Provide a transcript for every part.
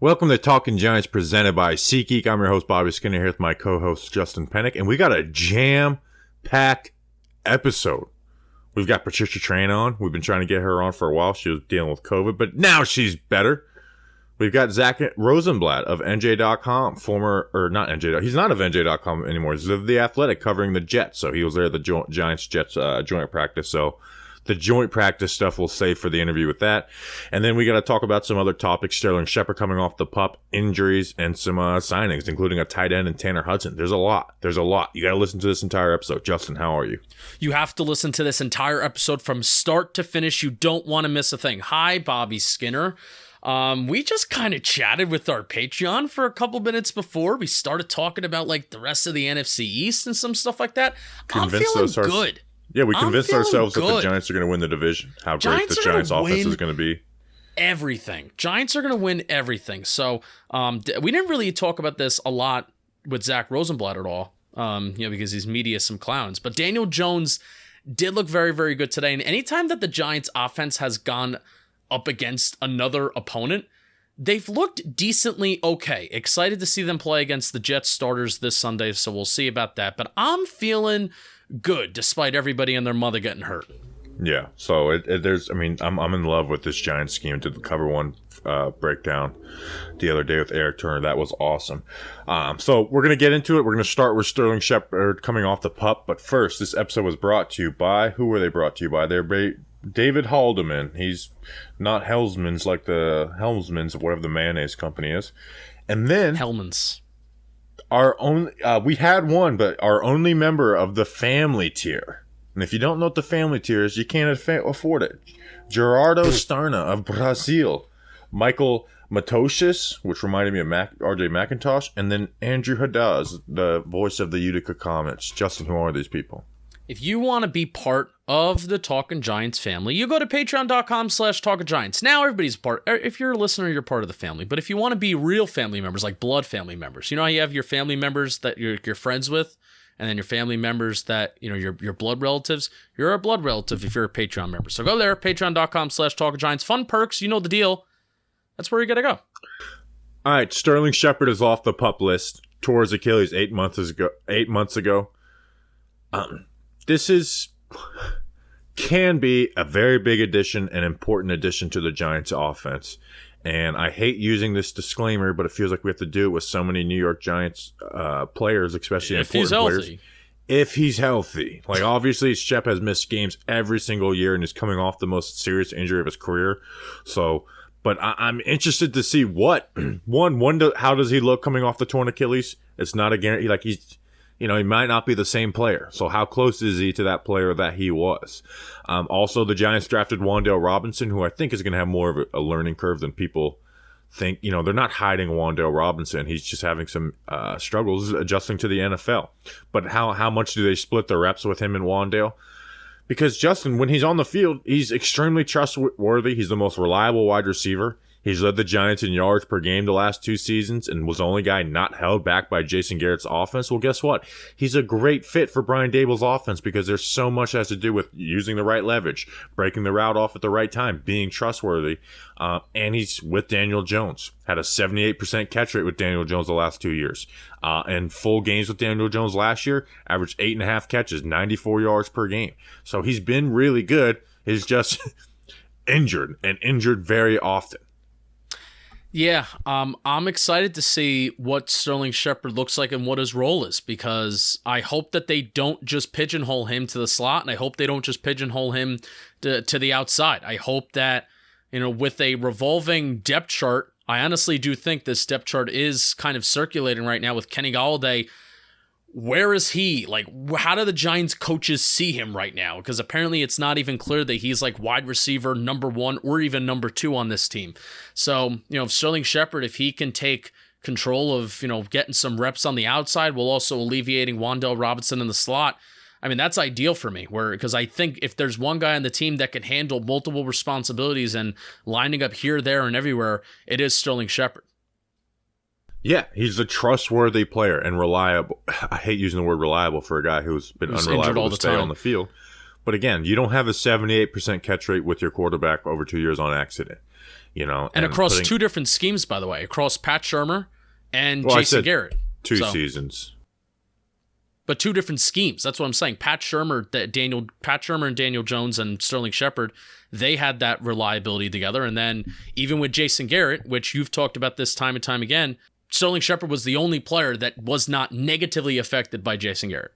Welcome to Talking Giants presented by SeatGeek. I'm your host, Bobby Skinner, here with my co-host, Justin Pennick, and we got a jam-packed episode. We've got Patricia Traina on. We've been trying to get her on for a while. She was dealing with COVID, but now she's better. We've got Zack Rosenblatt of NJ.com, not NJ, he's not of NJ.com anymore. He's of The Athletic covering the Jets, so he was there at the Giants-Jets joint practice, so the joint practice stuff we'll save for the interview with that. And then we got to talk about some other topics. Sterling Shepard coming off the pup, injuries, and some signings, including a tight end and Tanner Hudson. There's a lot. You got to listen to this entire episode. Justin, how are you? You have to listen to this entire episode from start to finish. You don't want to miss a thing. Hi, Bobby Skinner. We just kind of chatted with our Patreon for a couple minutes before we started talking about like the rest of the NFC East and some stuff like that. I'm feeling good. Yeah, we convinced ourselves that the Giants are going to win the division. How great the Giants offense is going to be. Everything. Giants are going to win everything. So we didn't really talk about this a lot with Zack Rosenblatt at all, because he's media some clowns. But Daniel Jones did look very, very good today. And anytime that the Giants offense has gone up against another opponent, they've looked decently okay. Excited to see them play against the Jets starters this Sunday, so we'll see about that. But I'm feeling good despite everybody and their mother getting hurt. Yeah, so I'm in love with this Giants scheme. Did the cover one breakdown the other day with Eric Turner. That was awesome. So we're gonna get into it. We're gonna start with Sterling Shepard coming off the pup. But first, this episode was brought to you by, who were they brought to you by? They're David Haldeman. He's not Hellman's like the Hellman's of whatever the mayonnaise company is. And then Hellman's. Our own, we had one, but our only member of the family tier. And if you don't know what the family tier is, you can't afford it. Gerardo Starna of Brazil, Michael Matosius, which reminded me of RJ McIntosh, and then Andrew Haddaz, the voice of the Utica Comets. Justin, who are these people? If you want to be part of the Talkin' Giants family, you go to patreon.com/Talkin' Giants. Now everybody's part. If you're a listener, you're part of the family. But if you want to be real family members, like blood family members, you know how you have your family members that you're friends with, and then your family members that, your blood relatives? You're a blood relative if you're a Patreon member. So go there, patreon.com/Talkin' Giants. Fun perks, you know the deal. That's where you got to go. All right, Sterling Shepard is off the PUP list. Tore his Achilles 8 months ago. This can be a very big addition, an important addition to the Giants offense. And I hate using this disclaimer, but it feels like we have to do it with so many New York Giants players, especially important players. If he's healthy. Like, obviously, Shep has missed games every single year and is coming off the most serious injury of his career. So, but I'm interested to see how does he look coming off the torn Achilles? It's not a guarantee. Like, he might not be the same player. So how close is he to that player that he was? Also, the Giants drafted Wan'Dale Robinson, who I think is going to have more of a learning curve than people think. They're not hiding Wan'Dale Robinson. He's just having some struggles adjusting to the NFL. But how much do they split the reps with him and Wan'Dale? Because Justin, when he's on the field, he's extremely trustworthy. He's the most reliable wide receiver. He's led the Giants in yards per game the last 2 seasons and was the only guy not held back by Jason Garrett's offense. Well, guess what? He's a great fit for Brian Daboll's offense because there's so much that has to do with using the right leverage, breaking the route off at the right time, being trustworthy. And he's with Daniel Jones. Had a 78% catch rate with Daniel Jones the last 2 years. And full games with Daniel Jones last year, averaged 8.5 catches, 94 yards per game. So he's been really good. He's just injured very often. Yeah, I'm excited to see what Sterling Shepard looks like and what his role is, because I hope that they don't just pigeonhole him to the slot, and I hope they don't just pigeonhole him to the outside. I hope that, with a revolving depth chart, I honestly do think this depth chart is kind of circulating right now with Kenny Golladay. Where is he? Like, how do the Giants coaches see him right now? Because apparently it's not even clear that he's like wide receiver number 1 or even number 2 on this team. So, if Sterling Shepard, if he can take control of, getting some reps on the outside while also alleviating Wan'Dale Robinson in the slot, I mean, that's ideal for me. Because I think if there's one guy on the team that can handle multiple responsibilities and lining up here, there, and everywhere, it is Sterling Shepard. Yeah, he's a trustworthy player and reliable. I hate using the word reliable for a guy who's been unreliable to stay on the field. But again, you don't have a 78% catch rate with your quarterback over 2 years on accident. And across two different schemes, by the way, across Pat Shurmur and Jason Garrett. Two seasons. But two different schemes. That's what I'm saying. Pat Shurmur and Daniel Jones and Sterling Shepard, they had that reliability together. And then even with Jason Garrett, which you've talked about this time and time again, Sterling Shepard was the only player that was not negatively affected by Jason Garrett.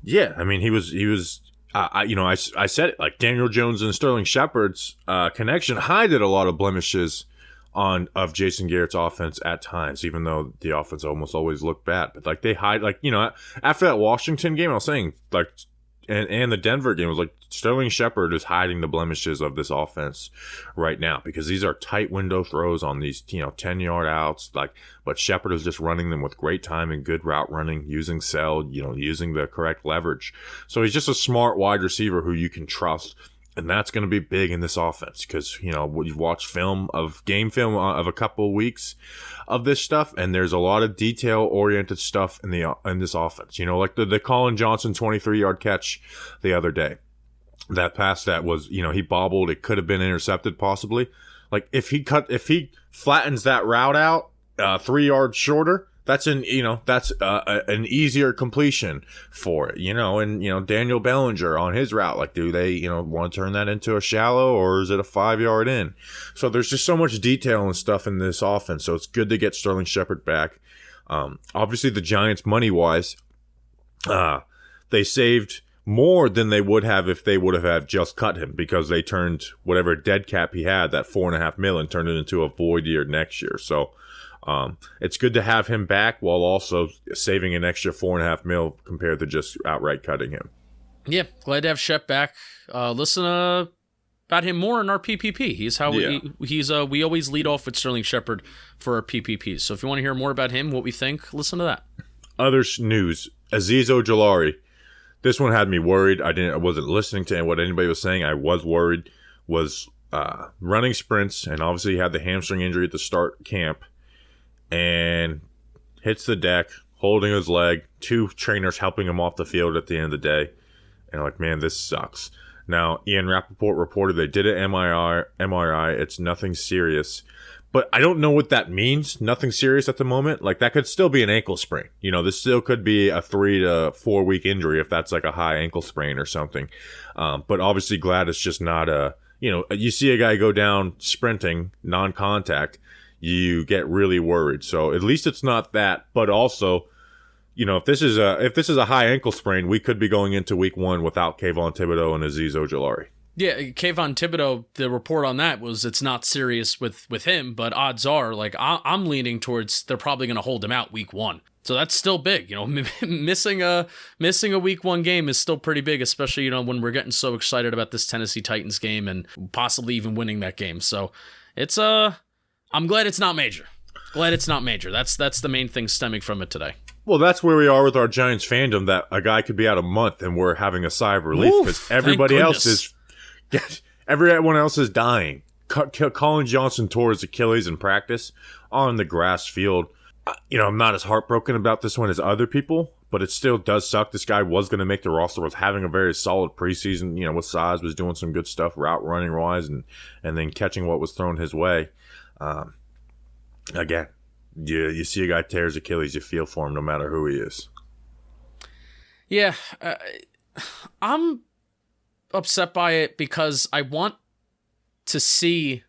Yeah, I mean, he was. I said it, like Daniel Jones and Sterling Shepard's connection hided a lot of blemishes of Jason Garrett's offense at times, even though the offense almost always looked bad. But like they hide, like, after that Washington game, I was saying, like, and the Denver game, was like Sterling Shepard is hiding the blemishes of this offense right now, because these are tight window throws on these 10-yard outs, but Shepard is just running them with great timing, good route running, using using the correct leverage. So he's just a smart wide receiver who you can trust. And that's going to be big in this offense, because, you watch game film of a couple of weeks of this stuff, and there's a lot of detail-oriented stuff in this offense. Like the Colin Johnson 23-yard catch the other day. That pass that was, he bobbled. It could have been intercepted possibly. Like if he flattens that route out 3 yards shorter, that's an easier completion for it, and Daniel Bellinger on his route, like, do they want to turn that into a shallow, or is it a 5-yard in? So there's just so much detail and stuff in this offense. So it's good to get Sterling Shepard back. Obviously the Giants, money wise, they saved more than they would have if they would have had just cut him, because they turned whatever dead cap he had, that $4.5 million, turned it into a void year next year. So it's good to have him back while also saving an extra $4.5 million compared to just outright cutting him. Yeah, glad to have Shep back. Listen about him more in our PPP. We always lead off with Sterling Shepard for our PPPs. So if you want to hear more about him, what we think, listen to that. Other news: Azeez Ojulari. This one had me worried. I wasn't listening to what anybody was saying. I was worried. Was running sprints, and obviously he had the hamstring injury at the start camp. And hits the deck, holding his leg, 2 trainers helping him off the field at the end of the day. And like, man, this sucks. Now, Ian Rappaport reported they did an MRI. It's nothing serious. But I don't know what that means, nothing serious at the moment. Like, that could still be an ankle sprain. This still could be a 3 to 4 week injury if that's like a high ankle sprain or something. But obviously glad it's just not you see a guy go down sprinting, non-contact, you get really worried. So at least it's not that. But also, if this is a high ankle sprain, we could be going into week 1 without Kayvon Thibodeau and Azeez Ojulari. Yeah, Kayvon Thibodeau, the report on that was it's not serious with him, but odds are, like, I'm leaning towards they're probably going to hold him out week 1. So that's still big. Missing a week 1 game is still pretty big, especially, when we're getting so excited about this Tennessee Titans game and possibly even winning that game. So it's I'm glad it's not major. That's the main thing stemming from it today. Well, that's where we are with our Giants fandom, that a guy could be out a month and we're having a sigh of relief because everyone else is dying. Colin Johnson tore his Achilles in practice on the grass field. I'm not as heartbroken about this one as other people, but it still does suck. This guy was going to make the roster, was having a very solid preseason, with size, was doing some good stuff route running wise, and then catching what was thrown his way. Again, you see a guy tear his Achilles, you feel for him no matter who he is. Yeah, I'm upset by it because I want to see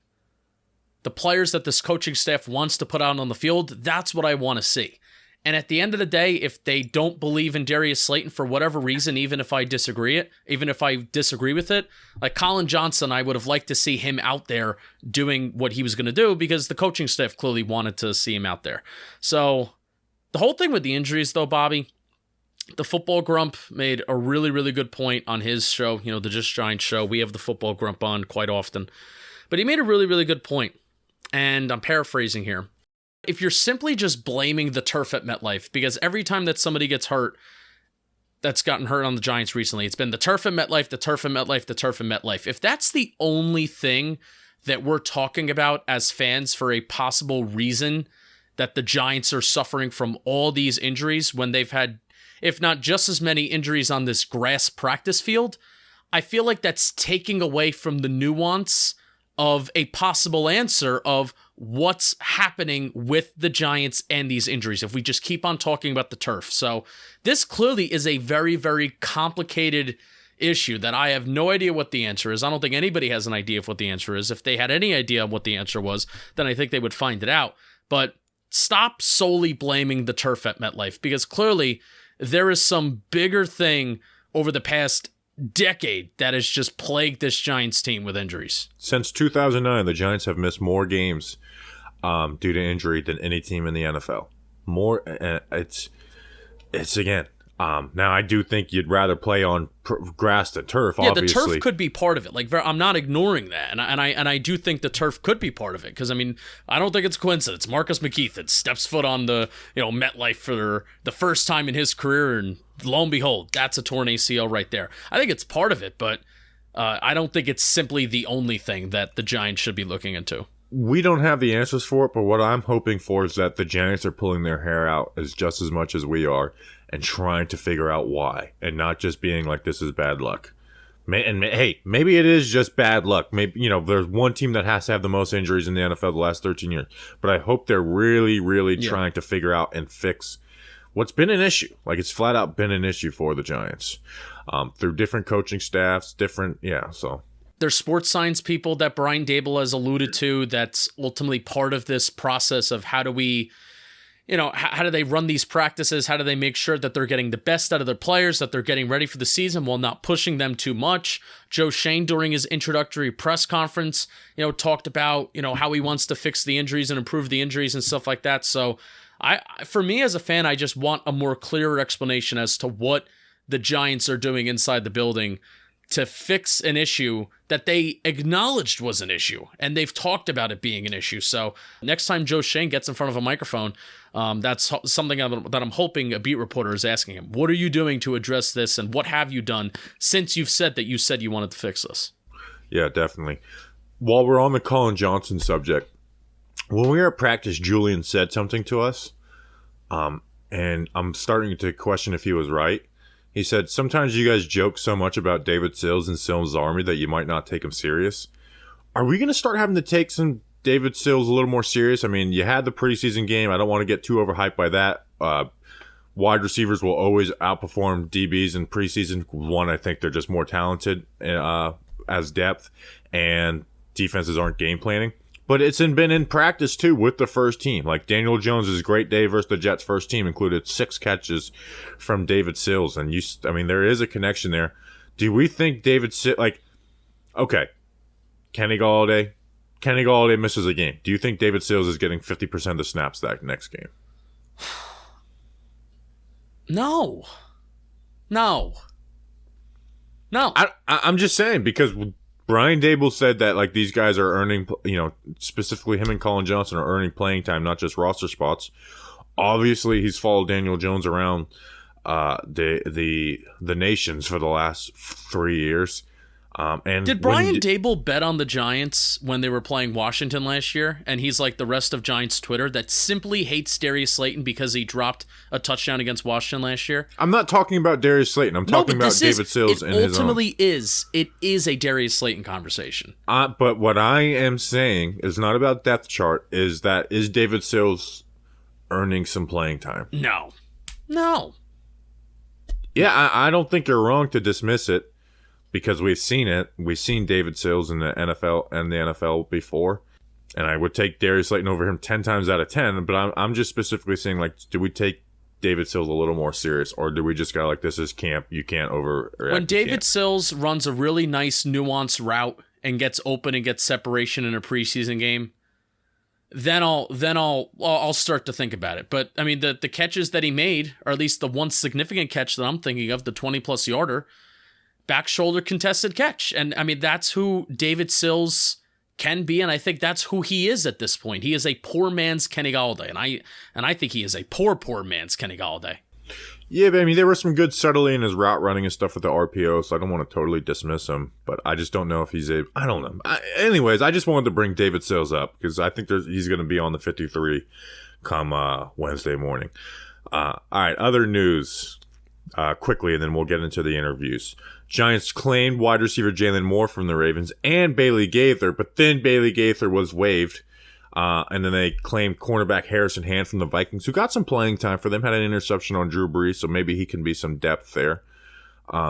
the players that this coaching staff wants to put out on the field. That's what I want to see. And at the end of the day, if they don't believe in Darius Slayton for whatever reason, even if I disagree with it, like Colin Johnson, I would have liked to see him out there doing what he was going to do because the coaching staff clearly wanted to see him out there. So the whole thing with the injuries, though, Bobby, the Football Grump made a really, really good point on his show, the Just Giants show. We have the Football Grump on quite often. But he made a really, really good point, and I'm paraphrasing here. If you're simply just blaming the turf at MetLife, because every time that somebody gets hurt, that's gotten hurt on the Giants recently, it's been the turf at MetLife, the turf at MetLife, the turf at MetLife. If that's the only thing that we're talking about as fans for a possible reason that the Giants are suffering from all these injuries when they've had, if not just as many injuries on this grass practice field, I feel like that's taking away from the nuance of a possible answer of what's happening with the Giants and these injuries if we just keep on talking about the turf. So this clearly is a very, very complicated issue that I have no idea what the answer is. I don't think anybody has an idea of what the answer is. If they had any idea of what the answer was, then I think they would find it out. But stop solely blaming the turf at MetLife, because clearly there is some bigger thing over the past decade that has just plagued this Giants team with injuries. Since 2009, the Giants have missed more games due to injury than any team in the NFL. More, it's again. Now, I do think you'd rather play on grass than turf. Yeah, obviously. the turf could be part of it. Like, I'm not ignoring that, and I do think the turf could be part of it, because I mean, I don't think it's a coincidence. Marcus McKeithen steps foot on the MetLife for the first time in his career, and lo and behold, that's a torn ACL right there. I think it's part of it, but I don't think it's simply the only thing that the Giants should be looking into. We don't have the answers for it, but what I'm hoping for is that the Giants are pulling their hair out just as much as we are and trying to figure out why, and not just being like, this is bad luck. Hey, maybe it is just bad luck. Maybe, there's one team that has to have the most injuries in the NFL the last 13 years. But I hope they're really, really trying to figure out and fix what's been an issue. Like, it's flat out been an issue for the Giants through different coaching staffs, so. There's sports science people that Brian Daboll has alluded to that's ultimately part of this process of how do we, how do they run these practices? How do they make sure that they're getting the best out of their players, that they're getting ready for the season while not pushing them too much? Joe Shane, during his introductory press conference, talked about, how he wants to fix the injuries and improve the injuries and stuff like that. So for me as a fan, I just want a more clearer explanation as to what the Giants are doing inside the building to fix an issue that they acknowledged was an issue, and they've talked about it being an issue. So next time Joe Shane gets in front of a microphone, that's something that I'm hoping a beat reporter is asking him. What are you doing to address this, and what have you done since you've said that you wanted to fix this? Yeah, definitely. While we're on the Colin Johnson subject, when we were at practice, Julian said something to us, and I'm starting to question if he was right. He said, sometimes you guys joke so much about David Sills and Sills' Army that you might not take him serious. Are we going to start having to take some David Sills a little more serious? I mean, you had the preseason game. I don't want to get too overhyped by that. Wide receivers will always outperform DBs in preseason. One, I think they're just more talented as depth, and defenses aren't game planning. But it's been in practice, too, with the first team. Like, Daniel Jones' great day versus the Jets' first team included 6 catches from David Sills. And, there is a connection there. Do we think David Sills... okay, Kenny Golladay misses a game. Do you think David Sills is getting 50% of the snaps that next game? No. I'm just saying, because... Brian Daboll said that these guys are earning, specifically him and Colin Johnson are earning playing time, not just roster spots. Obviously, he's followed Daniel Jones around the nations for the last 3 years. And did Brian Daboll bet on the Giants when they were playing Washington last year? And he's like the rest of Giants Twitter that simply hates Darius Slayton because he dropped a touchdown against Washington last year. I'm not talking about Darius Slayton. I'm talking about David Sills and his own. Ultimately, it is a Darius Slayton conversation. But what I am saying is not about depth chart. Is David Sills earning some playing time? No. Yeah, I don't think you're wrong to dismiss it. Because we've seen it. We've seen David Sills in the NFL before. And I would take Darius Slayton over him 10 times out of 10. But I'm just specifically saying, do we take David Sills a little more serious? Or do we just go this is camp, you can't overreact? When David Sills runs a really nice nuanced route and gets open and gets separation in a preseason game, then I'll start to think about it. But, I mean, the catches that he made, or at least the one significant catch that I'm thinking of, the 20-plus yarder, back shoulder contested catch. And I mean, that's who David Sills can be, and I think that's who he is at this point. He is a poor man's Kenny Golladay, and I think he is a poor man's Kenny Golladay. Yeah, but I mean, there was some good subtlety in his route running and stuff with the RPO, so I don't want to totally dismiss him, but I just don't know if he's I don't know. Anyways, I just wanted to bring David Sills up because I think he's going to be on the 53 come Wednesday morning. All right, other news. quickly, and then we'll get into the interviews. Giants claimed wide receiver Jalen Moore from the Ravens and Bailey Gaither, but then Bailey Gaither was waived. And then they claimed cornerback Harrison Hand from the Vikings, who got some playing time for them, had an interception on Drew Brees, so maybe he can be some depth there.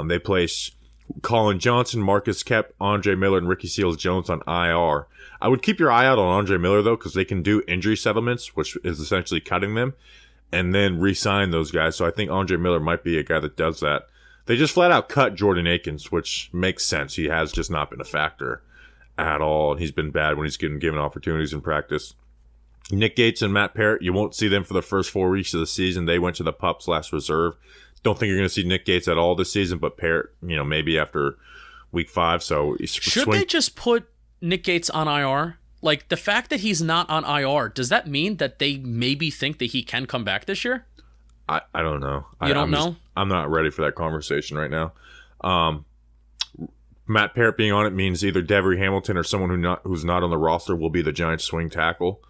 They placed Colin Johnson, Marcus Kemp, Andre Miller, and Ricky Seals-Jones on IR. I would keep your eye out on Andre Miller, though, because they can do injury settlements, which is essentially cutting them, and then re-sign those guys. So I think Andre Miller might be a guy that does that. They just flat out cut Jordan Akins, which makes sense. He has just not been a factor at all, and he's been bad when he's getting given opportunities in practice. Nick Gates and Matt Parrott, you won't see them for the first 4 weeks of the season. They went to the Pups last reserve. Don't think you're going to see Nick Gates at all this season, but Parrott, maybe after week 5. So should they just put Nick Gates on IR? Like, the fact that he's not on IR, does that mean that they maybe think that he can come back this year? I don't know. You don't know? I'm not ready for that conversation right now. Matt Parrott being on it means either Devery Hamilton or someone who's not on the roster will be the Giants' swing tackle.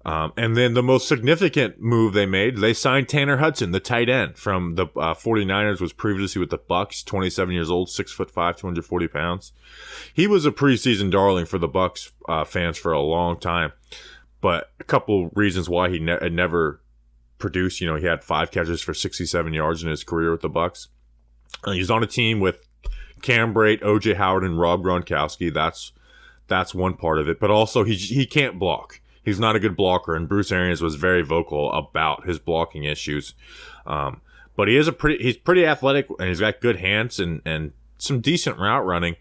And then the most significant move they made, they signed Tanner Hudson, the tight end from the 49ers, was previously with the Bucs, 27 years old, 6'5", 240 pounds. He was a preseason darling for the Bucs fans for a long time, but a couple reasons why he had never produced. He had 5 catches for 67 yards in his career with the Bucs. He's on a team with Cam Brate, O.J. Howard, and Rob Gronkowski. That's one part of it, but also he can't block. He's not a good blocker, and Bruce Arians was very vocal about his blocking issues. But he's pretty athletic, and he's got good hands and some decent route running,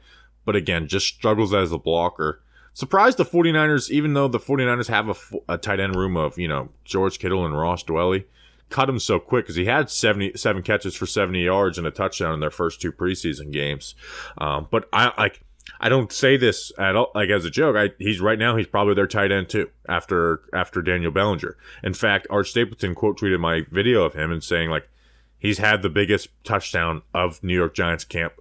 but again, just struggles as a blocker. Surprised the 49ers, even though the 49ers have a tight end room of, George Kittle and Ross Dwelley, cut him so quick because he had 77 catches for 70 yards and a touchdown in their first 2 preseason games. But I don't say this at all, as a joke. He's probably their tight end too after Daniel Bellinger. In fact, Art Stapleton quote tweeted my video of him and saying he's had the biggest touchdown of New York Giants camp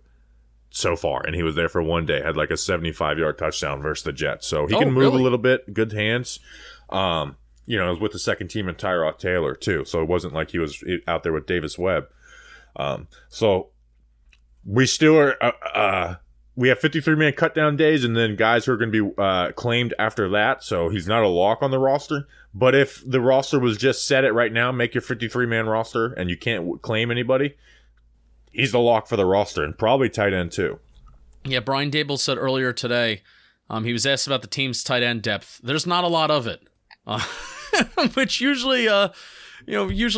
so far, and he was there for one day. Had a 75-yard touchdown versus the Jets, so he can move a little bit. Good hands. I was with the second team and Tyrod Taylor too, so it wasn't like he was out there with Davis Webb. So we still are. We have 53-man cut-down days, and then guys who are going to be claimed after that. So he's not a lock on the roster. But if the roster was just set it right now, make your 53-man roster, and you can't claim anybody, he's the lock for the roster, and probably tight end too. Yeah, Brian Dable said earlier today, he was asked about the team's tight end depth. There's not a lot of it, which usually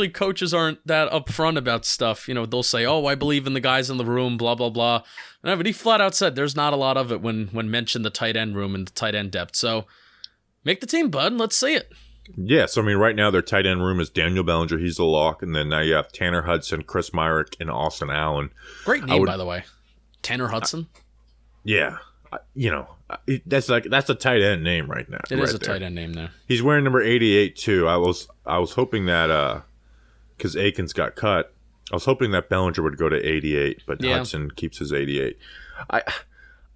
coaches aren't that upfront about stuff. They'll say, "Oh, I believe in the guys in the room," blah blah blah. No, but he flat out said there's not a lot of it when mentioned the tight end room and the tight end depth. So make the team, bud, and let's see it. Yeah, so right now their tight end room is Daniel Bellinger, he's the lock, and then now you have Tanner Hudson, Chris Myrick, and Austin Allen. Great name, by the way, Tanner Hudson. Yeah, that's a tight end name right now. It is a tight end name now. He's wearing number 88 too. I was hoping that because Akins got cut, I was hoping that Bellinger would go to 88, but Hudson keeps his 88. I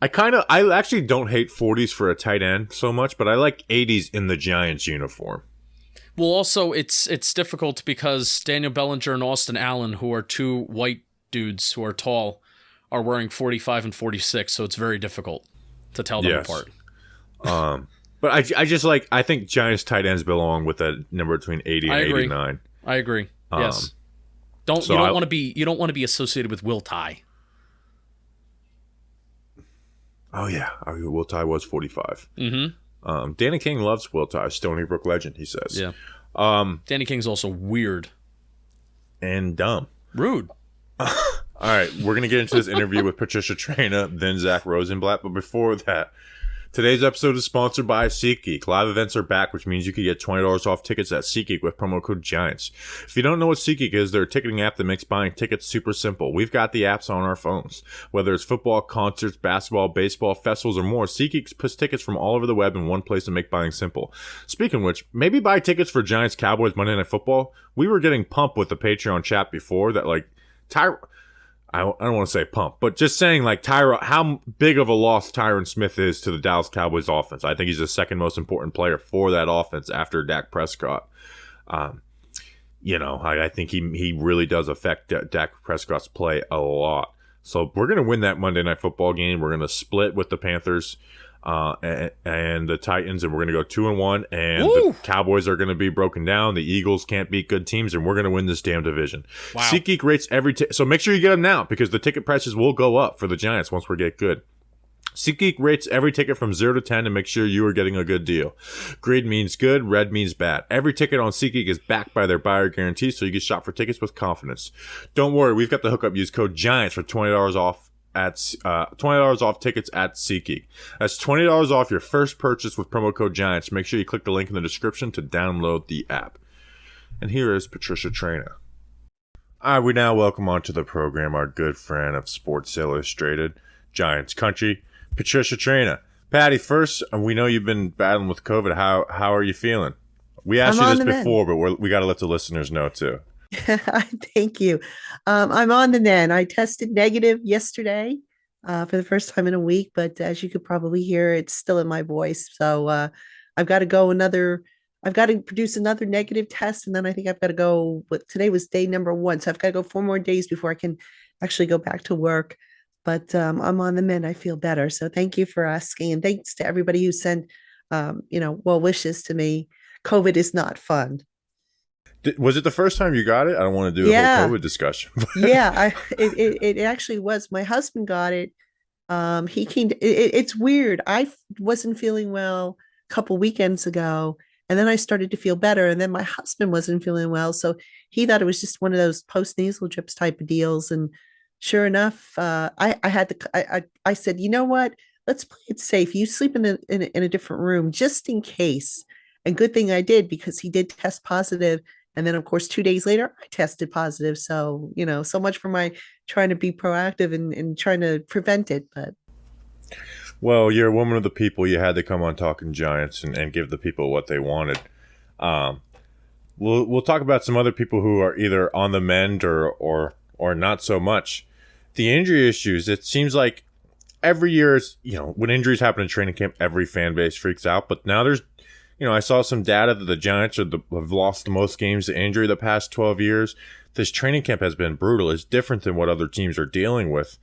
actually don't hate 40s for a tight end so much, but I like 80s in the Giants uniform. Well, also it's difficult because Daniel Bellinger and Austin Allen, who are 2 white dudes who are tall, are wearing 45 and 46, so it's very difficult to tell them apart. But I think Giants tight ends belong with a number between 80 and 89. I agree. Yes. You don't want to be associated with Will Tye. Oh yeah, Will Tye was 45. Mm-hmm. Danny King loves Will Tye, Stony Brook legend, he says. Yeah. Danny King's also weird and dumb. Rude. All right, we're going to get into this interview with Patricia Traina, then Zack Rosenblatt. But before that, today's episode is sponsored by SeatGeek. Live events are back, which means you can get $20 off tickets at SeatGeek with promo code GIANTS. If you don't know what SeatGeek is, they're a ticketing app that makes buying tickets super simple. We've got the apps on our phones. Whether it's football, concerts, basketball, baseball, festivals, or more, SeatGeek puts tickets from all over the web in one place to make buying simple. Speaking of which, maybe buy tickets for Giants Cowboys Monday Night Football. We were getting pumped with the Patreon chat before that, I don't want to say pump, but just saying how big of a loss Tyron Smith is to the Dallas Cowboys offense. I think he's the second most important player for that offense after Dak Prescott. I think he really does affect Dak Prescott's play a lot. So we're going to win that Monday Night Football game. We're going to split with the Panthers and the Titans, and we're going to go 2-1. And the Cowboys are going to be broken down. The Eagles can't beat good teams, and we're going to win this damn division. Wow. SeatGeek rates every so make sure you get them now, because the ticket prices will go up for the Giants once we get good. SeatGeek rates every ticket from 0 to 10 to make sure you are getting a good deal. Green means good, red means bad. Every ticket on SeatGeek is backed by their buyer guarantee, so you can shop for tickets with confidence. Don't worry, we've got the hookup. Use code GIANTS for $20 off at $20 off tickets at SeatGeek. That's $20 off your first purchase with promo code GIANTS. Make sure you click the link in the description to download the app. And here is Patricia Traina. All right, we now welcome onto the program our good friend of Sports Illustrated, Giants Country, Patricia Traina. Patty, first, we know you've been battling with COVID. How are you feeling? We asked you this before, but we got to let the listeners know too. Thank you. I'm on the mend. I tested negative yesterday for the first time in a week, but as you could probably hear, it's still in my voice. So I've got to produce another negative test, and then I think I've got to go. Today was day number 1, so I've got to go 4 more days before I can actually go back to work. But I'm on the mend. I feel better. So thank you for asking. And thanks to everybody who sent, well wishes to me. COVID is not fun. Was it the first time you got it? I don't want to do a whole COVID discussion. Yeah, it actually was. My husband got it. He came. It's weird. I wasn't feeling well a couple weekends ago, and then I started to feel better. And then my husband wasn't feeling well, so he thought it was just one of those post-nasal drips type of deals. And sure enough, I said, you know what? Let's play it safe. You sleep in a different room just in case. And good thing I did, because he did test positive. And then, of course, 2 days later, I tested positive. So, so much for my trying to be proactive and trying to prevent it. But well, you're a woman of the people. You had to come on Talking Giants and give the people what they wanted. We'll talk about some other people who are either on the mend or not so much. The injury issues, it seems like every year, when injuries happen in training camp, every fan base freaks out. But now there's, I saw some data that the Giants have lost the most games to injury the past 12 years. This training camp has been brutal. It's different than what other teams are dealing with.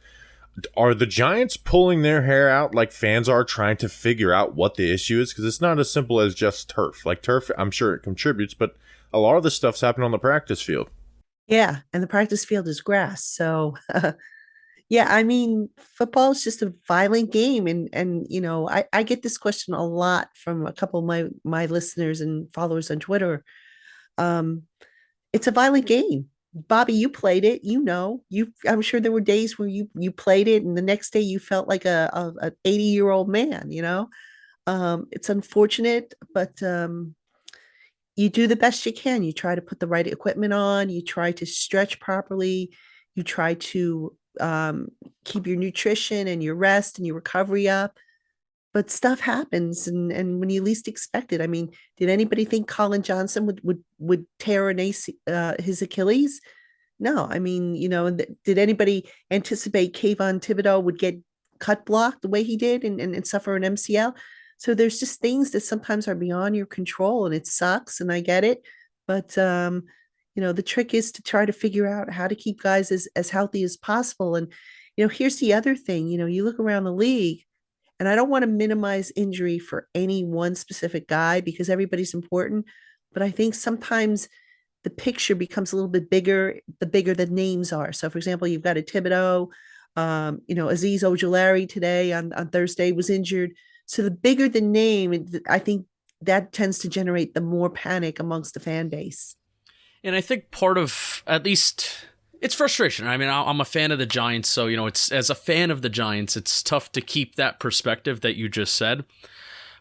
Are the Giants pulling their hair out like fans are, trying to figure out what the issue is? Because it's not as simple as just turf. Like turf, I'm sure it contributes, but a lot of this stuff's happening on the practice field. Yeah, and the practice field is grass. So, yeah, I mean, football is just a violent game. And I get this question a lot from a couple of my listeners and followers on Twitter. It's a violent game. Bobby, you played it, I'm sure there were days where you played it and the next day you felt like a 80-year-old man, it's unfortunate, but you do the best you can. You try to put the right equipment on, you try to stretch properly, you try to keep your nutrition and your rest and your recovery up. But stuff happens, and when you least expect it. I mean, did anybody think Colin Johnson would tear his Achilles? No. I mean, did anybody anticipate Kayvon Thibodeau would get cut blocked the way he did and suffer an MCL? So there's just things that sometimes are beyond your control, and it sucks, and I get it. But the trick is to try to figure out how to keep guys as healthy as possible. And here's the other thing. You look around the league. And I don't want to minimize injury for any one specific guy, because everybody's important. But I think sometimes the picture becomes a little bit bigger, the bigger the names are. So, for example, you've got a Thibodeau, Azeez Ojulari today on Thursday was injured. So the bigger the name, I think that tends to generate the more panic amongst the fan base. And I think part of, at least, it's frustration. I mean, I'm a fan of the Giants, so, it's, as a fan of the Giants, it's tough to keep that perspective that you just said.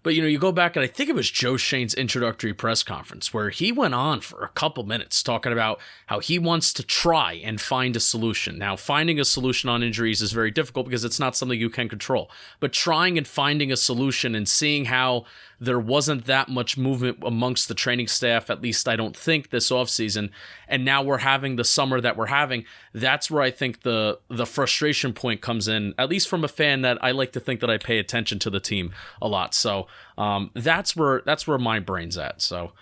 But, you go back, and I think it was Joe Shane's introductory press conference where he went on for a couple minutes talking about how he wants to try and find a solution. Now, finding a solution on injuries is very difficult because it's not something you can control. But trying and finding a solution and seeing how there wasn't that much movement amongst the training staff, at least I don't think, this offseason, and now we're having the summer that we're having, that's where I think the frustration point comes in, at least from a fan that I like to think that I pay attention to the team a lot. So that's where my brain's at. So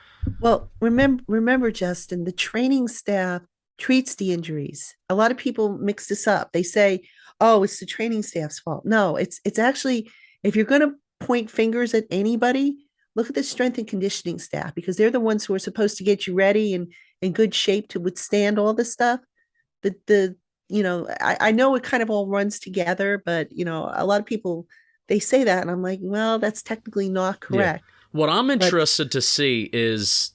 Well, remember, Justin, the training staff treats the injuries. A lot of people mix this up. They say, "Oh, it's the training staff's fault." No, it's actually, if you're going to point fingers at anybody, look at the strength and conditioning staff, because they're the ones who are supposed to get you ready and in good shape to withstand all this stuff. The I know it kind of all runs together, but a lot of people, they say that, and I'm like, well, that's technically not Yeah. correct. What I'm But interested to see is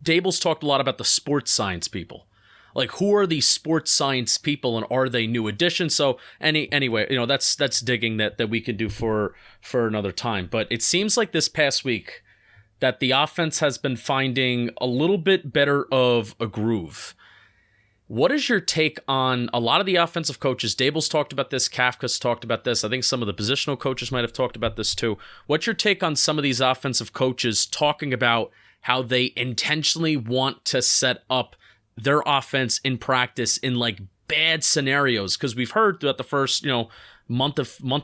Dable's talked a lot about the sports science people. Like, who are these sports science people, and are they new additions? So anyway, that's digging that we can do for another time. But it seems like this past week that the offense has been finding a little bit better of a groove. What is your take on a lot of the offensive coaches? Dable's talked about this. Kafka's talked about this. I think some of the positional coaches might have talked about this too. What's your take on some of these offensive coaches talking about how they intentionally want to set up their offense in practice in like bad scenarios? Because we've heard throughout the first, month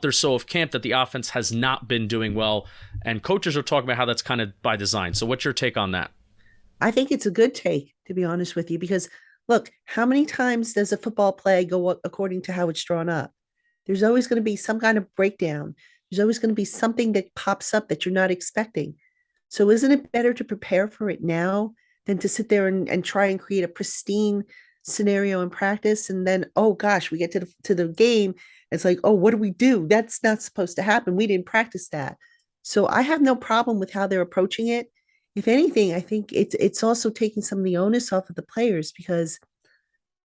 or so of camp that the offense has not been doing well, and coaches are talking about how that's kind of by design. So what's your take on that? I think it's a good take, to be honest with you, because look, how many times does a football play go according to how it's drawn up? There's always going to be some kind of breakdown. There's always going to be something that pops up that you're not expecting. So isn't it better to prepare for it now than to sit there and try and create a pristine scenario in practice? And then, oh gosh, we get to the game. It's like, oh, what do we do? That's not supposed to happen. We didn't practice that. So I have no problem with how they're approaching it. If anything, I think it's also taking some of the onus off of the players, because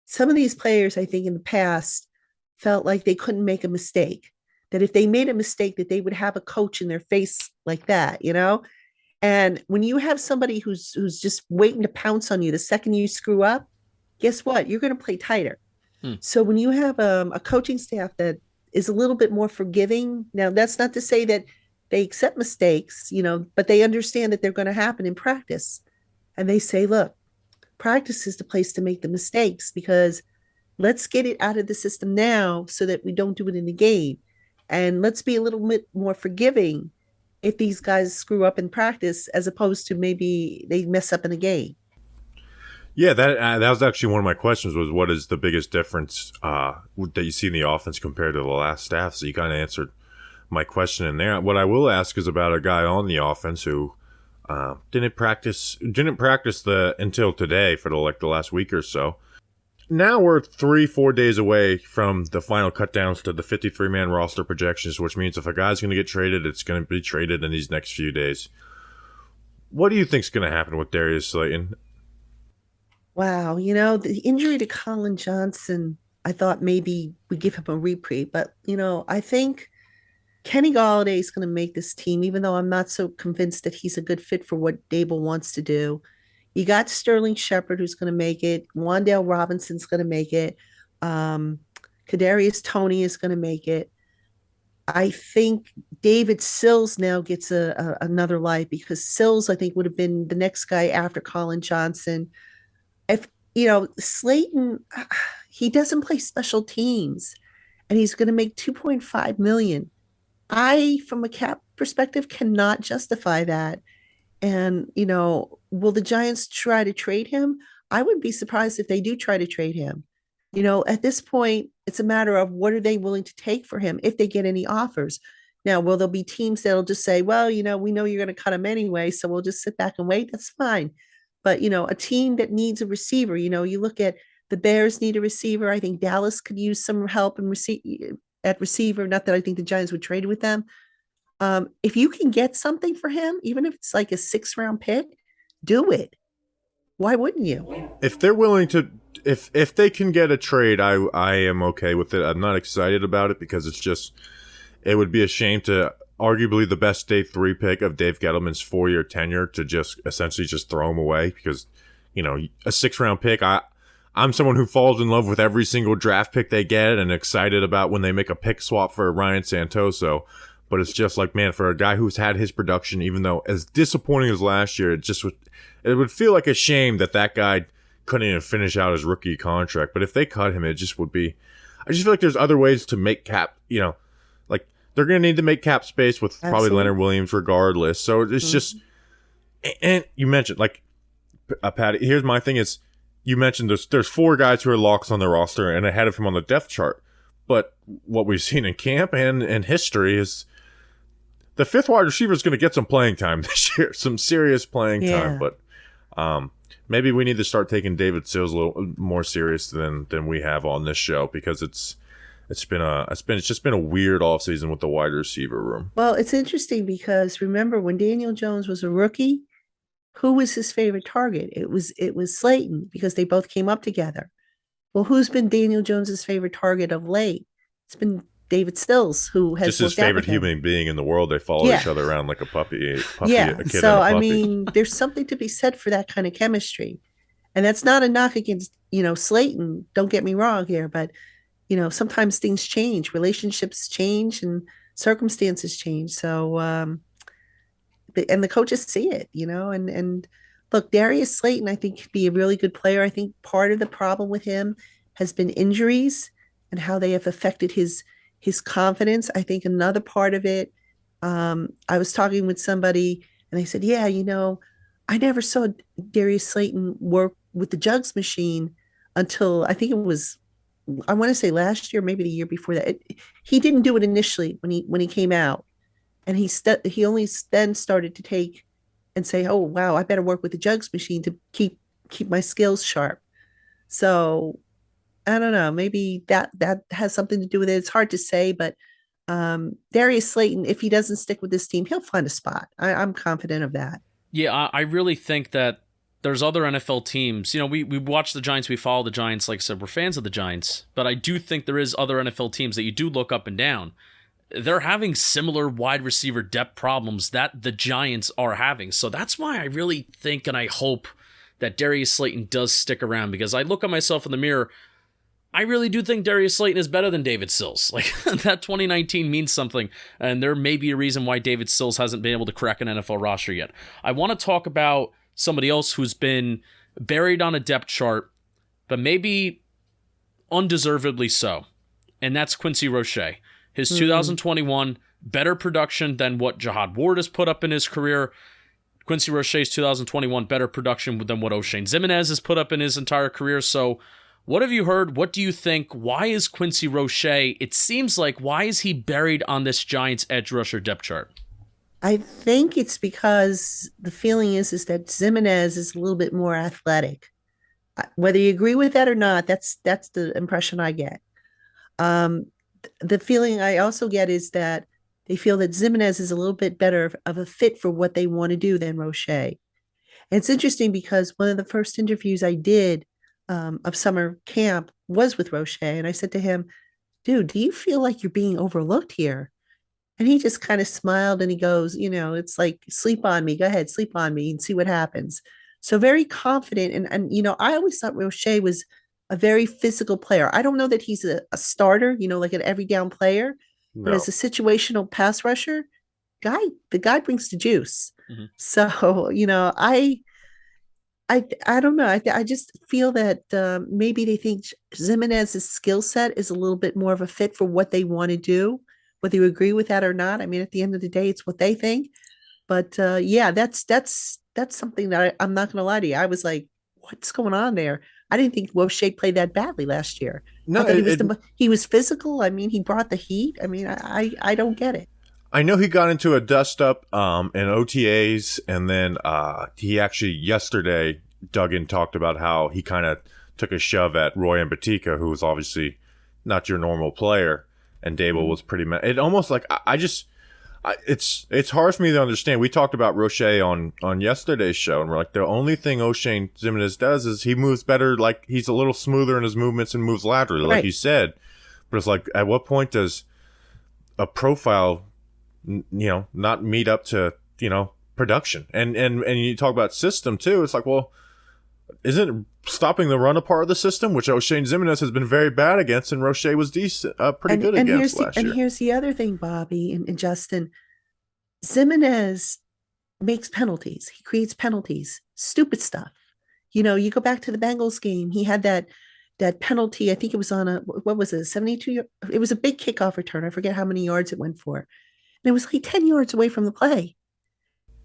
some of these players, I think in the past, felt like they couldn't make a mistake. That if they made a mistake, that they would have a coach in their face like that. And when you have somebody who's just waiting to pounce on you the second you screw up, guess what? You're going to play tighter. Hmm. So when you have a coaching staff that is a little bit more forgiving, now that's not to say that they accept mistakes, but they understand that they're going to happen in practice. And they say, look, practice is the place to make the mistakes, because let's get it out of the system now so that we don't do it in the game. And let's be a little bit more forgiving if these guys screw up in practice, as opposed to maybe they mess up in a game. Yeah, that was actually one of my questions, was what is the biggest difference that you see in the offense compared to the last staff? So you kind of answered my question in there. What I will ask is about a guy on the offense who didn't practice until today for the last week or so. Now we're 3-4 days away from the final cutdowns to the 53-man roster projections, which means if a guy's going to get traded, it's going to be traded in these next few days. What do you think's going to happen with Darius Slayton? Wow, the injury to Colin Johnson, I thought maybe we give him a reprieve, but I think Kenny Galladay is going to make this team, even though I'm not so convinced that he's a good fit for what Dable wants to do. You got Sterling Shepard, who's going to make it. Wan'Dale Robinson's going to make it. Kadarius Toney is going to make it. I think David Sills now gets another life, because Sills, I think, would have been the next guy after Colin Johnson. If Slayton, he doesn't play special teams, and he's going to make $2.5 million. I, from a cap perspective, cannot justify that. And, will the Giants try to trade him? I wouldn't be surprised if they do try to trade him. At this point, it's a matter of what are they willing to take for him if they get any offers. Now, will there be teams that'll just say, well, we know you're going to cut him anyway, so we'll just sit back and wait? That's fine. But, a team that needs a receiver, you look at the Bears need a receiver. I think Dallas could use some help at receiver. Not that I think the Giants would trade with them. If you can get something for him, even if it's like a 6th-round pick, do it. Why wouldn't you? If they're willing to, if they can get a trade, I am okay with it. I'm not excited about it, because it would be a shame to arguably the best day 3 pick of Dave Gettleman's 4-year tenure to just essentially just throw him away, because a 6th-round pick. I'm someone who falls in love with every single draft pick they get and excited about when they make a pick swap for Ryan Santoso. But it's just like, man, for a guy who's had his production, even though as disappointing as last year, it would feel like a shame that guy couldn't even finish out his rookie contract. But if they cut him, it just would be, I just feel like there's other ways to make cap, like they're going to need to make cap space with probably Absolutely. Leonard Williams regardless. So it's just, And you mentioned, like, Patty, here's my thing is, you mentioned there's 4 guys who are locks on the roster and ahead of him on the depth chart. But what we've seen in camp and in history is the 5th wide receiver is going to get some playing time this year, some serious playing time. But maybe we need to start taking David Sills a little more serious than we have on this show, because it's just been a weird offseason with the wide receiver room. Well, it's interesting because remember when Daniel Jones was a rookie, who was his favorite target? It was Slayton, because they both came up together. Well, who's been Daniel Jones's favorite target of late? It's been David Sills, who has just his favorite human being in the world. They follow each other around like a puppy. A kid so and a puppy. I mean, there's something to be said for that kind of chemistry, and that's not a knock against Slayton. Don't get me wrong here, but sometimes things change, relationships change, and circumstances change. So, and the coaches see it, and look, Darius Slayton, I think, could be a really good player. I think part of the problem with him has been injuries and how they have affected his confidence. I think another part of it, I was talking with somebody and they said, yeah, I never saw Darius Slayton work with the jugs machine until I think it was, I want to say last year, maybe the year before that. He didn't do it initially when he came out, and he only then started to take and say, oh wow, I better work with the jugs machine to keep my skills sharp. So I don't know, maybe that has something to do with it. It's hard to say, but Darius Slayton, if he doesn't stick with this team, he'll find a spot. I'm confident of that. Yeah, I really think that there's other NFL teams. We watch the Giants, we follow the Giants. Like I said, we're fans of the Giants, but I do think there is other NFL teams that you do look up and down. They're having similar wide receiver depth problems that the Giants are having. So that's why I really think and I hope that Darius Slayton does stick around, because I look at myself in the mirror. I really do think Darius Slayton is better than David Sills. Like, that 2019 means something, and there may be a reason why David Sills hasn't been able to crack an NFL roster yet. I want to talk about somebody else who's been buried on a depth chart, but maybe undeservedly so, and that's Quincy Roche. His 2021, better production than what Jihad Ward has put up in his career. Quincy Roche's 2021, better production than what O'Shane Ximines has put up in his entire career. So what have you heard? What do you think? Why is Quincy Roche, it seems like, why is he buried on this Giants edge rusher depth chart? I think it's because the feeling is that Ximines is a little bit more athletic. Whether you agree with that or not, that's the impression I get. The feeling I also get is that they feel that Ximines is a little bit better of a fit for what they want to do than Roche. And it's interesting because one of the first interviews I did of summer camp was with Roche. And I said to him, dude, do you feel like you're being overlooked here? And he just kind of smiled and he goes, it's like, sleep on me. Go ahead, sleep on me and see what happens. So very confident. And I always thought Roche was a very physical player. I don't know that he's a starter, like an every down player, but as a situational pass rusher, the guy brings the juice. Mm-hmm. So, I don't know. I just feel that maybe they think Ximines' skill set is a little bit more of a fit for what they want to do, whether you agree with that or not. I mean, at the end of the day, it's what they think. But yeah, that's something that I'm not going to lie to you. I was like, what's going on there? I didn't think Roche played that badly last year. No, he was physical. I mean, he brought the heat. I mean, I don't get it. I know he got into a dust up in OTAs, and then he actually yesterday, Duggan talked about how he kind of took a shove at Roy Mbatika, who was obviously not your normal player, and Dable was pretty mad. It almost like it's hard for me to understand. We talked about Roche on yesterday's show, and we're like, the only thing O'Shane Ximines does is he moves better, like he's a little smoother in his movements and moves laterally, like you said. But it's like, at what point does a profile, not meet up to, production? And you talk about system too. It's like, well, isn't stopping the run a part of the system, which O'Shane Ximines has been very bad against, and Roche was decent, pretty good against last year. And here's the other thing, Bobby and Justin. Ximines makes penalties. He creates penalties, stupid stuff. You go back to the Bengals game. He had that penalty. I think it was on what was it, 72? It was a big kickoff return. I forget how many yards it went for. And it was like 10 yards away from the play.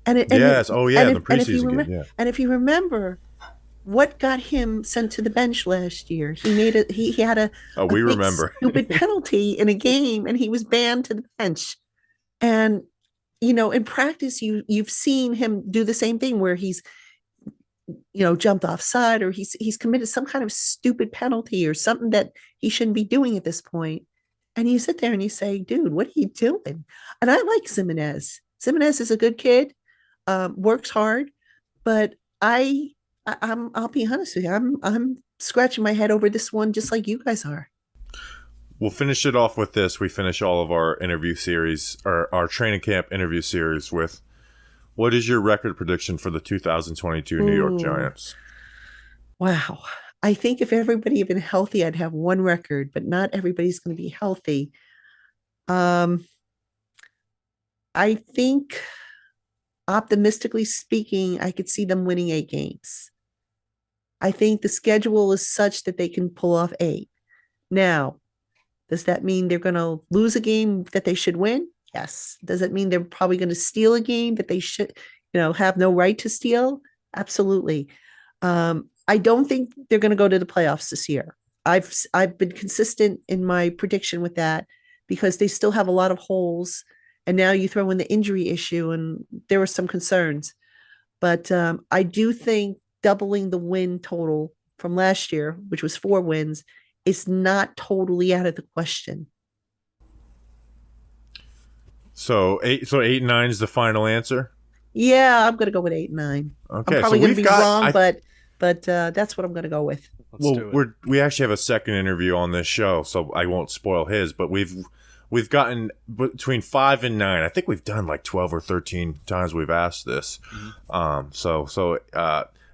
And it, and Yes. it, Oh yeah, and in the if you preseason game. Yeah. if you remember, what got him sent to the bench last year? He had Oh, a we big remember. stupid penalty in a game, and he was banned to the bench. And in practice, you've seen him do the same thing where he's jumped offside, or he's committed some kind of stupid penalty or something that he shouldn't be doing at this point. And you sit there and you say, dude, what are you doing? And I like Simonez. Simonez is a good kid, works hard, but I'll be honest with you, I'm scratching my head over this one just like you guys are. We'll finish it off with this. We finish all of our interview series, or our training camp interview series, with what is your record prediction for the 2022 New York Giants? Wow. I think if everybody had been healthy, I'd have one record, but not everybody's going to be healthy. I think, optimistically speaking, I could see them winning 8 games. I think the schedule is such that they can pull off 8. Now, does that mean they're going to lose a game that they should win? Yes. Does it mean they're probably going to steal a game that they should, have no right to steal? Absolutely. I don't think they're going to go to the playoffs this year. I've been consistent in my prediction with that because they still have a lot of holes, and now you throw in the injury issue, and there were some concerns. But I do think doubling the win total from last year, which was 4 wins, is not totally out of the question. So 8-9 is the final answer. Yeah, I'm going to go with 8-9. Okay, I'm probably going to be wrong, but that's what I'm going to go with. We actually have a second interview on this show, so I won't spoil his. But we've gotten between 5 and 9. I think we've done like 12 or 13 times we've asked this. So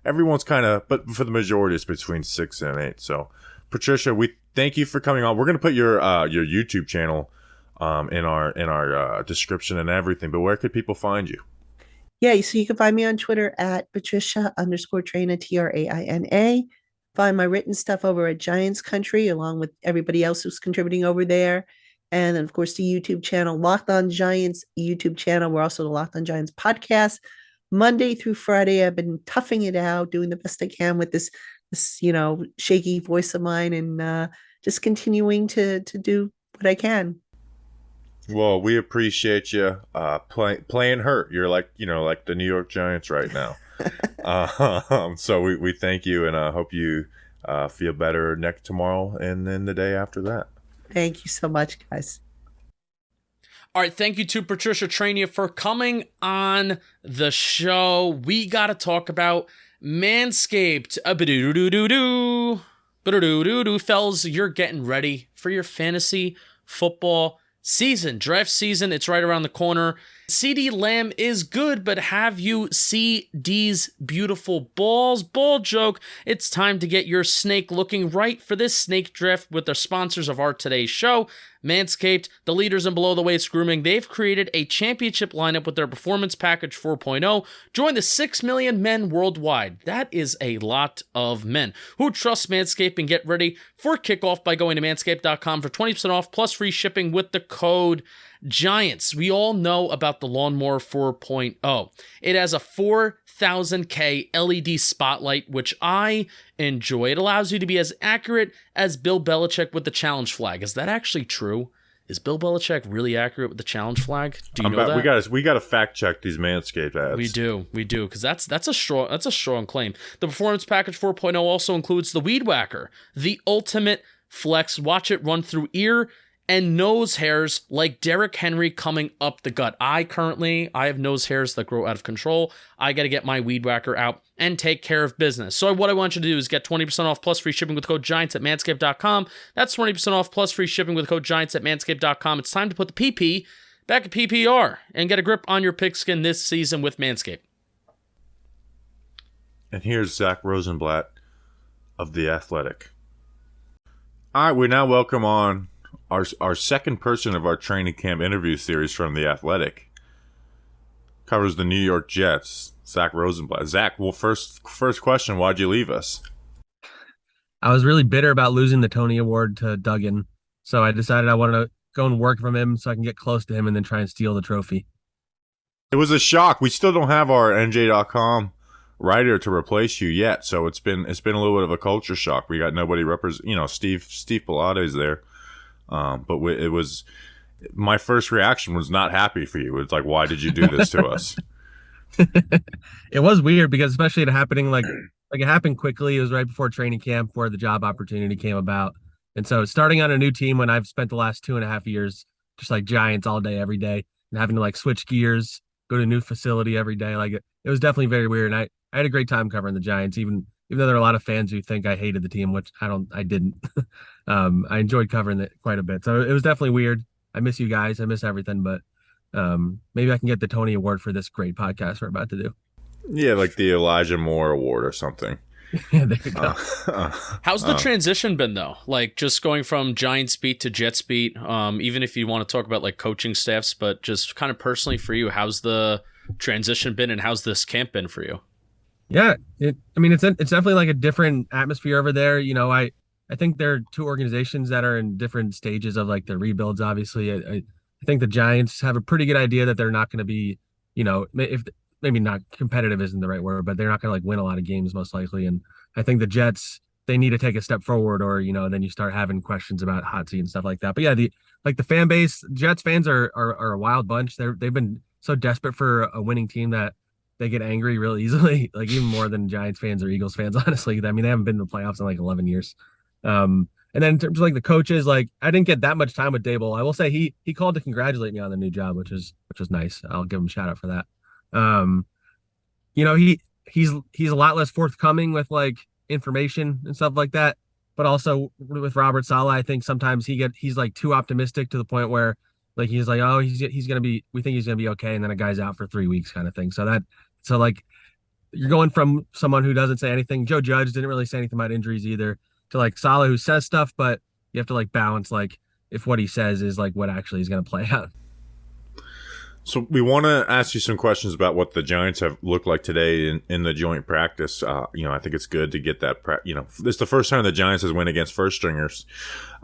everyone's kind of, but for the majority, it's between 6 and 8. So Patricia, we thank you for coming on. We're going to put your YouTube channel in our description and everything. But where could people find you? Yeah, so you can find me on Twitter at Patricia_Traina, Traina. Find my written stuff over at Giants Country, along with everybody else who's contributing over there. And then, of course, the YouTube channel, Locked On Giants YouTube channel. We're also the Locked On Giants podcast. Monday through Friday, I've been toughing it out, doing the best I can with this shaky voice of mine, and just continuing to do what I can. Well, we appreciate you playing hurt. You're like the New York Giants right now. So we thank you, and I hope you feel better tomorrow and then the day after that. Thank you so much, guys. All right, thank you to Patricia Traina for coming on the show. We got to talk about Manscaped. Fellas, you're getting ready for your fantasy football season, draft season. It's right around the corner. CeeDee Lamb is good, but have you see these beautiful balls? Ball joke. It's time to get your snake looking right for this snake draft with the sponsors of our today's show, Manscaped, the leaders in below the waist grooming. They've created a championship lineup with their Performance Package 4.0. Join the 6 million men worldwide. That is a lot of men who trust Manscaped, and get ready for kickoff by going to manscaped.com for 20% off plus free shipping with the code Giants. We all know about the Lawnmower 4.0. It has a 4,000K LED spotlight, which I enjoy. It allows you to be as accurate as Bill Belichick with the challenge flag. Is that actually true? Is Bill Belichick really accurate with the challenge flag? Do you know that? We got to fact check these Manscaped ads. We do, because that's a strong claim. The Performance Package 4.0 also includes the Weed Whacker, the ultimate flex. Watch it run through ear and nose hairs like Derrick Henry coming up the gut. I have nose hairs that grow out of control. I got to get my Weed Whacker out and take care of business. So what I want you to do is get 20% off plus free shipping with code Giants at manscaped.com. That's 20% off plus free shipping with code Giants at manscaped.com. It's time to put the PP back at PPR and get a grip on your pigskin this season with Manscaped. And here's Zack Rosenblatt of The Athletic. All right, we now welcome on our second person of our training camp interview series from The Athletic. Covers the New York Jets, Zack Rosenblatt. Zack, well, first question, why'd you leave us? I was really bitter about losing the Tony Award to Duggan, so I decided I wanted to go and work from him so I can get close to him and then try and steal the trophy. It was a shock. We still don't have our NJ.com writer to replace you yet, so it's been a little bit of a culture shock. We got nobody represent. Steve Pilates there, but it was my first reaction was not happy for you. It's like, why did you do this to us? It was weird because especially it happening like it happened quickly. It was right before training camp where the job opportunity came about, and so starting on a new team when I've spent the last 2.5 years just like Giants all day every day and having to like switch gears, go to a new facility every day. Like it was definitely very weird. And I had a great time covering the Giants, even though there are a lot of fans who think I hated the team, which I didn't. I enjoyed covering it quite a bit. So it was definitely weird. I miss you guys. I miss everything, but maybe I can get the Tony Award for this great podcast we're about to do. Yeah, like the Elijah Moore Award or something. Yeah, there you go. How's the transition been though? Like just going from Giants beat to Jets beat, even if you want to talk about like coaching staffs, but just kind of personally for you, how's the transition been and how's this camp been for you? Yeah, it's definitely like a different atmosphere over there. I think there are two organizations that are in different stages of like the rebuilds. Obviously, I think the Giants have a pretty good idea that they're not going to be, if maybe not competitive isn't the right word, but they're not going to like win a lot of games most likely. And I think the Jets, they need to take a step forward or, then you start having questions about hot seat and stuff like that. But yeah, the fan base, Jets fans are a wild bunch. They've been so desperate for a winning team that they get angry real easily, like even more than Giants fans or Eagles fans, honestly. I mean, they haven't been in the playoffs in like 11 years. And then in terms of like the coaches, like I didn't get that much time with Dable. I will say he called to congratulate me on the new job, which was nice. I'll give him a shout out for that. He's a lot less forthcoming with like information and stuff like that. But also with Robert Saleh, I think sometimes he's like too optimistic to the point where like he's like, oh, he's gonna be, we think he's gonna be okay, and then a guy's out for 3 weeks kind of thing. So like you're going from someone who doesn't say anything. Joe Judge didn't really say anything about injuries either, to like Saleh who says stuff, but you have to like balance like if what he says is like what actually is gonna play out. So we want to ask you some questions about what the Giants have looked like today in the joint practice. I think it's good to get that. This is the first time the Giants has win against first stringers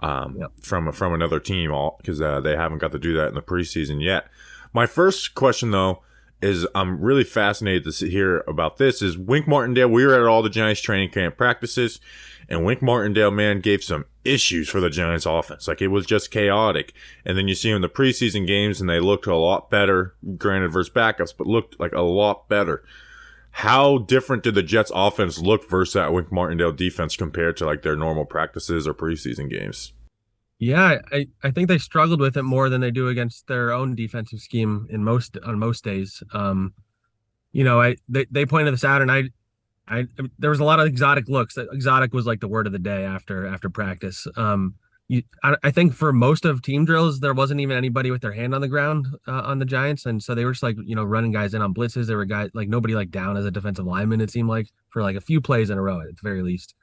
from another team, because they haven't got to do that in the preseason yet. My first question though is I'm really fascinated to hear about this. Is Wink Martindale? We were at all the Giants training camp practices, and Wink Martindale, man, gave some issues for the Giants offense. Like, it was just chaotic. And then you see them in the preseason games, and they looked a lot better, granted versus backups, but looked like a lot better. How different did the Jets offense look versus that Wink Martindale defense compared to like their normal practices or preseason games? Yeah, I think they struggled with it more than they do against their own defensive scheme on most days. They pointed this out, and there was a lot of exotic looks. Exotic was like the word of the day after practice. I think for most of team drills, there wasn't even anybody with their hand on the ground on the Giants, and so they were just like running guys in on blitzes. There were guys like nobody like down as a defensive lineman. It seemed like for like a few plays in a row at the very least.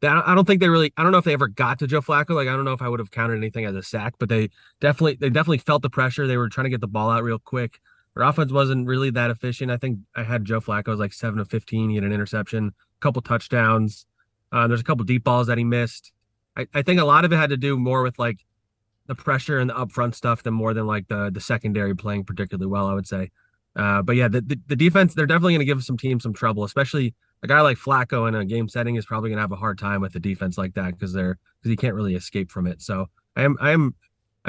I don't think they really. I don't know if they ever got to Joe Flacco. Like I don't know if I would have counted anything as a sack, but they definitely felt the pressure. They were trying to get the ball out real quick. Their offense wasn't really that efficient. I think I had Joe Flacco was like 7 of 15. He had an interception, a couple touchdowns. There's a couple deep balls that he missed. I think a lot of it had to do more with like the pressure and the upfront stuff than more than like the secondary playing particularly well, I would say. But yeah, the defense, they're definitely going to give some teams some trouble, especially a guy like Flacco in a game setting is probably going to have a hard time with a defense like that because he can't really escape from it. So I'm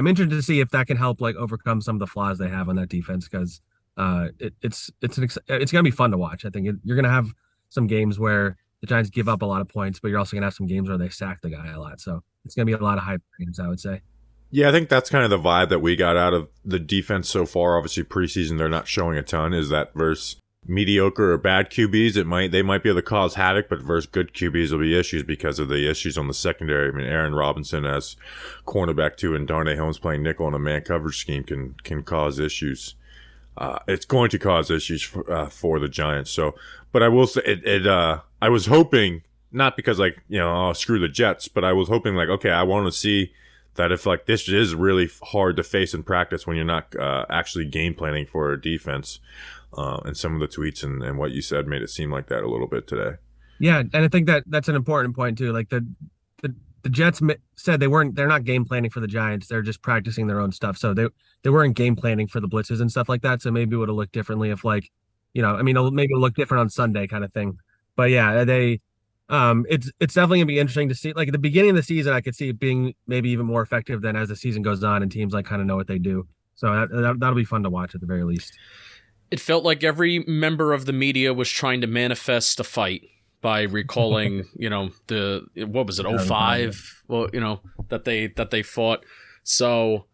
interested to see if that can help like overcome some of the flaws they have on that defense because it's going to be fun to watch. I think you're going to have some games where the Giants give up a lot of points, but you're also going to have some games where they sack the guy a lot. So it's going to be a lot of high games, I would say. Yeah, I think that's kind of the vibe that we got out of the defense so far. Obviously, preseason they're not showing a ton. Is that versus mediocre or bad QBs, they might be able to cause havoc, but versus good QBs will be issues because of the issues on the secondary. I mean, Aaron Robinson as cornerback too, and Darnay Holmes playing nickel in a man coverage scheme can cause issues. It's going to cause issues for the Giants. So, but I will say I was hoping, not because like screw the Jets, but I was hoping like, okay, I want to see that if like this is really hard to face in practice when you're not actually game planning for a defense. And some of the tweets and what you said made it seem like that a little bit today. Yeah, and I think that's an important point too. Like the the Jets said they're not game planning for the Giants. They're just practicing their own stuff. So they weren't game planning for the blitzes and stuff like that. So maybe it would have looked differently if maybe it'll look different on Sunday kind of thing. But yeah, it's definitely gonna be interesting to see. Like at the beginning of the season, I could see it being maybe even more effective than as the season goes on and teams like kind of know what they do. So that'll be fun to watch at the very least. It felt like every member of the media was trying to manifest a fight by recalling, what was it, 05? Well, that they fought. So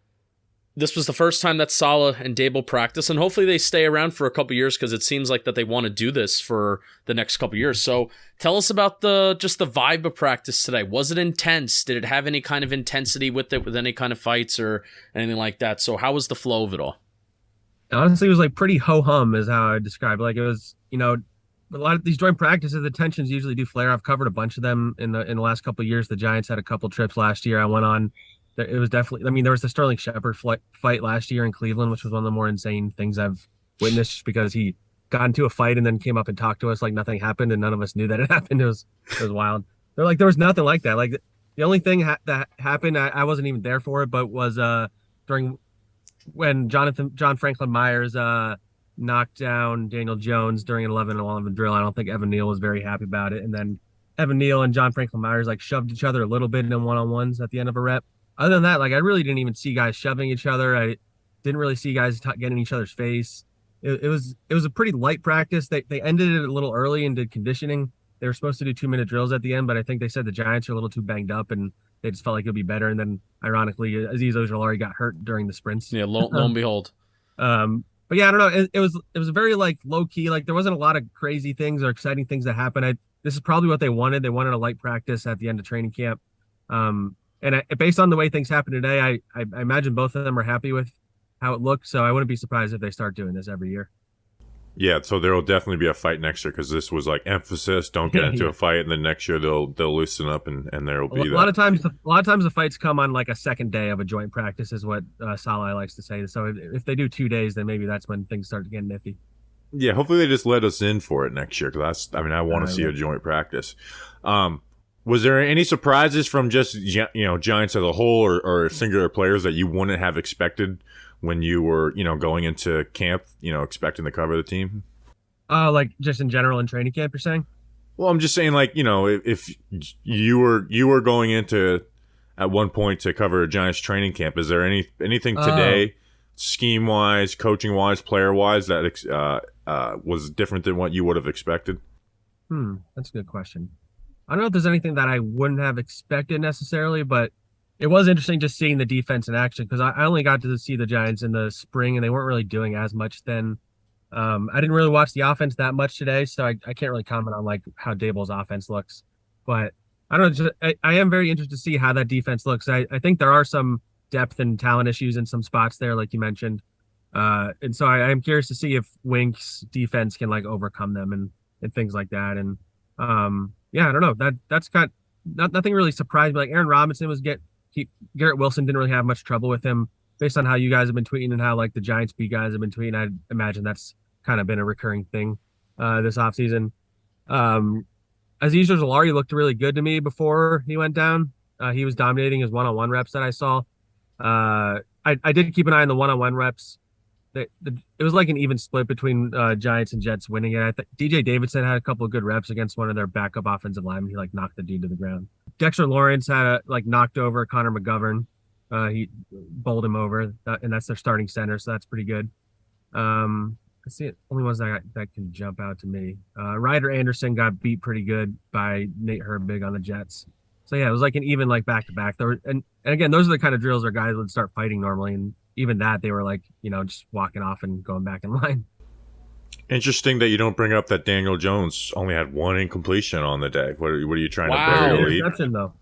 this was the first time that Saleh and Dable practice, and hopefully they stay around for a couple years because it seems like that they want to do this for the next couple years. So tell us about the vibe of practice today. Was it intense? Did it have any kind of intensity with it, with any kind of fights or anything like that? So how was the flow of it all? Honestly, it was like pretty ho-hum is how I describe it. Like it was, a lot of these joint practices, the tensions usually do flare. I've covered a bunch of them in the last couple of years. The Giants had a couple trips last year. I went on. It was definitely, there was the Sterling Shepard fight last year in Cleveland, which was one of the more insane things I've witnessed just because he got into a fight and then came up and talked to us like nothing happened and none of us knew that it happened. It was wild. They're like, there was nothing like that. Like the only thing that happened, I wasn't even there for it, but was during when John Franklin Myers knocked down Daniel Jones during an 11-on-11 drill. I don't think Evan Neal was very happy about it. And then Evan Neal and John Franklin Myers like shoved each other a little bit in one-on-ones at the end of a rep. Other than that, like I really didn't even see guys shoving each other. I didn't really see guys getting in each other's face. It was a pretty light practice. They ended it a little early and did conditioning. They were supposed to do 2-minute drills at the end, but I think they said the Giants are a little too banged up and they just felt like it would be better. And then ironically, Azeez Ojulari got hurt during the sprints. Yeah, lo and behold. But yeah, I don't know. It was very like low key. Like there wasn't a lot of crazy things or exciting things that happened. This is probably what they wanted. They wanted a light practice at the end of training camp. Based on the way things happen today, I imagine both of them are happy with how it looks. So I wouldn't be surprised if they start doing this every year. Yeah, so there will definitely be a fight next year because this was like emphasis. Don't get into a fight, and then next year they'll loosen up, and there will be that. A lot of times the fights come on like a second day of a joint practice, is what Saleh likes to say. So if they do 2 days, then maybe that's when things start getting iffy. Yeah, hopefully they just let us in for it next year because I want to see a joint practice. Was there any surprises from just Giants as a whole or singular players that you wouldn't have expected when you were going into camp, expecting to cover the team? Like just in general in training camp, you're saying? Well, I'm just saying, like, if you were going into at one point to cover a Giants training camp, is there anything today, scheme wise, coaching wise, player wise, that was different than what you would have expected? That's a good question. I don't know if there's anything that I wouldn't have expected necessarily, but it was interesting just seeing the defense in action because I only got to see the Giants in the spring and they weren't really doing as much then. I didn't really watch the offense that much today, so I can't really comment on like how Dable's offense looks. But I don't know. I am very interested to see how that defense looks. I think there are some depth and talent issues in some spots there, like you mentioned. And so I am curious to see if Wink's defense can like overcome them and things like that. And yeah, I don't know. That's nothing really surprised me. Like Aaron Robinson Garrett Wilson didn't really have much trouble with him based on how you guys have been tweeting and how like the Giants beat guys have been tweeting. I imagine that's kind of been a recurring thing this offseason. Azeez Ojulari looked really good to me before he went down. He was dominating his one-on-one reps that I saw. I did keep an eye on the one-on-one reps. It was like an even split between Giants and Jets winning it. I think DJ Davidson had a couple of good reps against one of their backup offensive linemen. He like knocked the dude to the ground. Dexter Lawrence had knocked over Connor McGovern. He bowled him over, and that's their starting center, so that's pretty good. That's the only ones that can jump out to me. Ryder Anderson got beat pretty good by Nate Herbig on the Jets. So yeah, it was like an even like back to back. And again, those are the kind of drills where guys would start fighting normally, and even that they were like just walking off and going back in line. Interesting that you don't bring up that Daniel Jones only had one incompletion on the day. What are you trying to bury the lead? Interception though.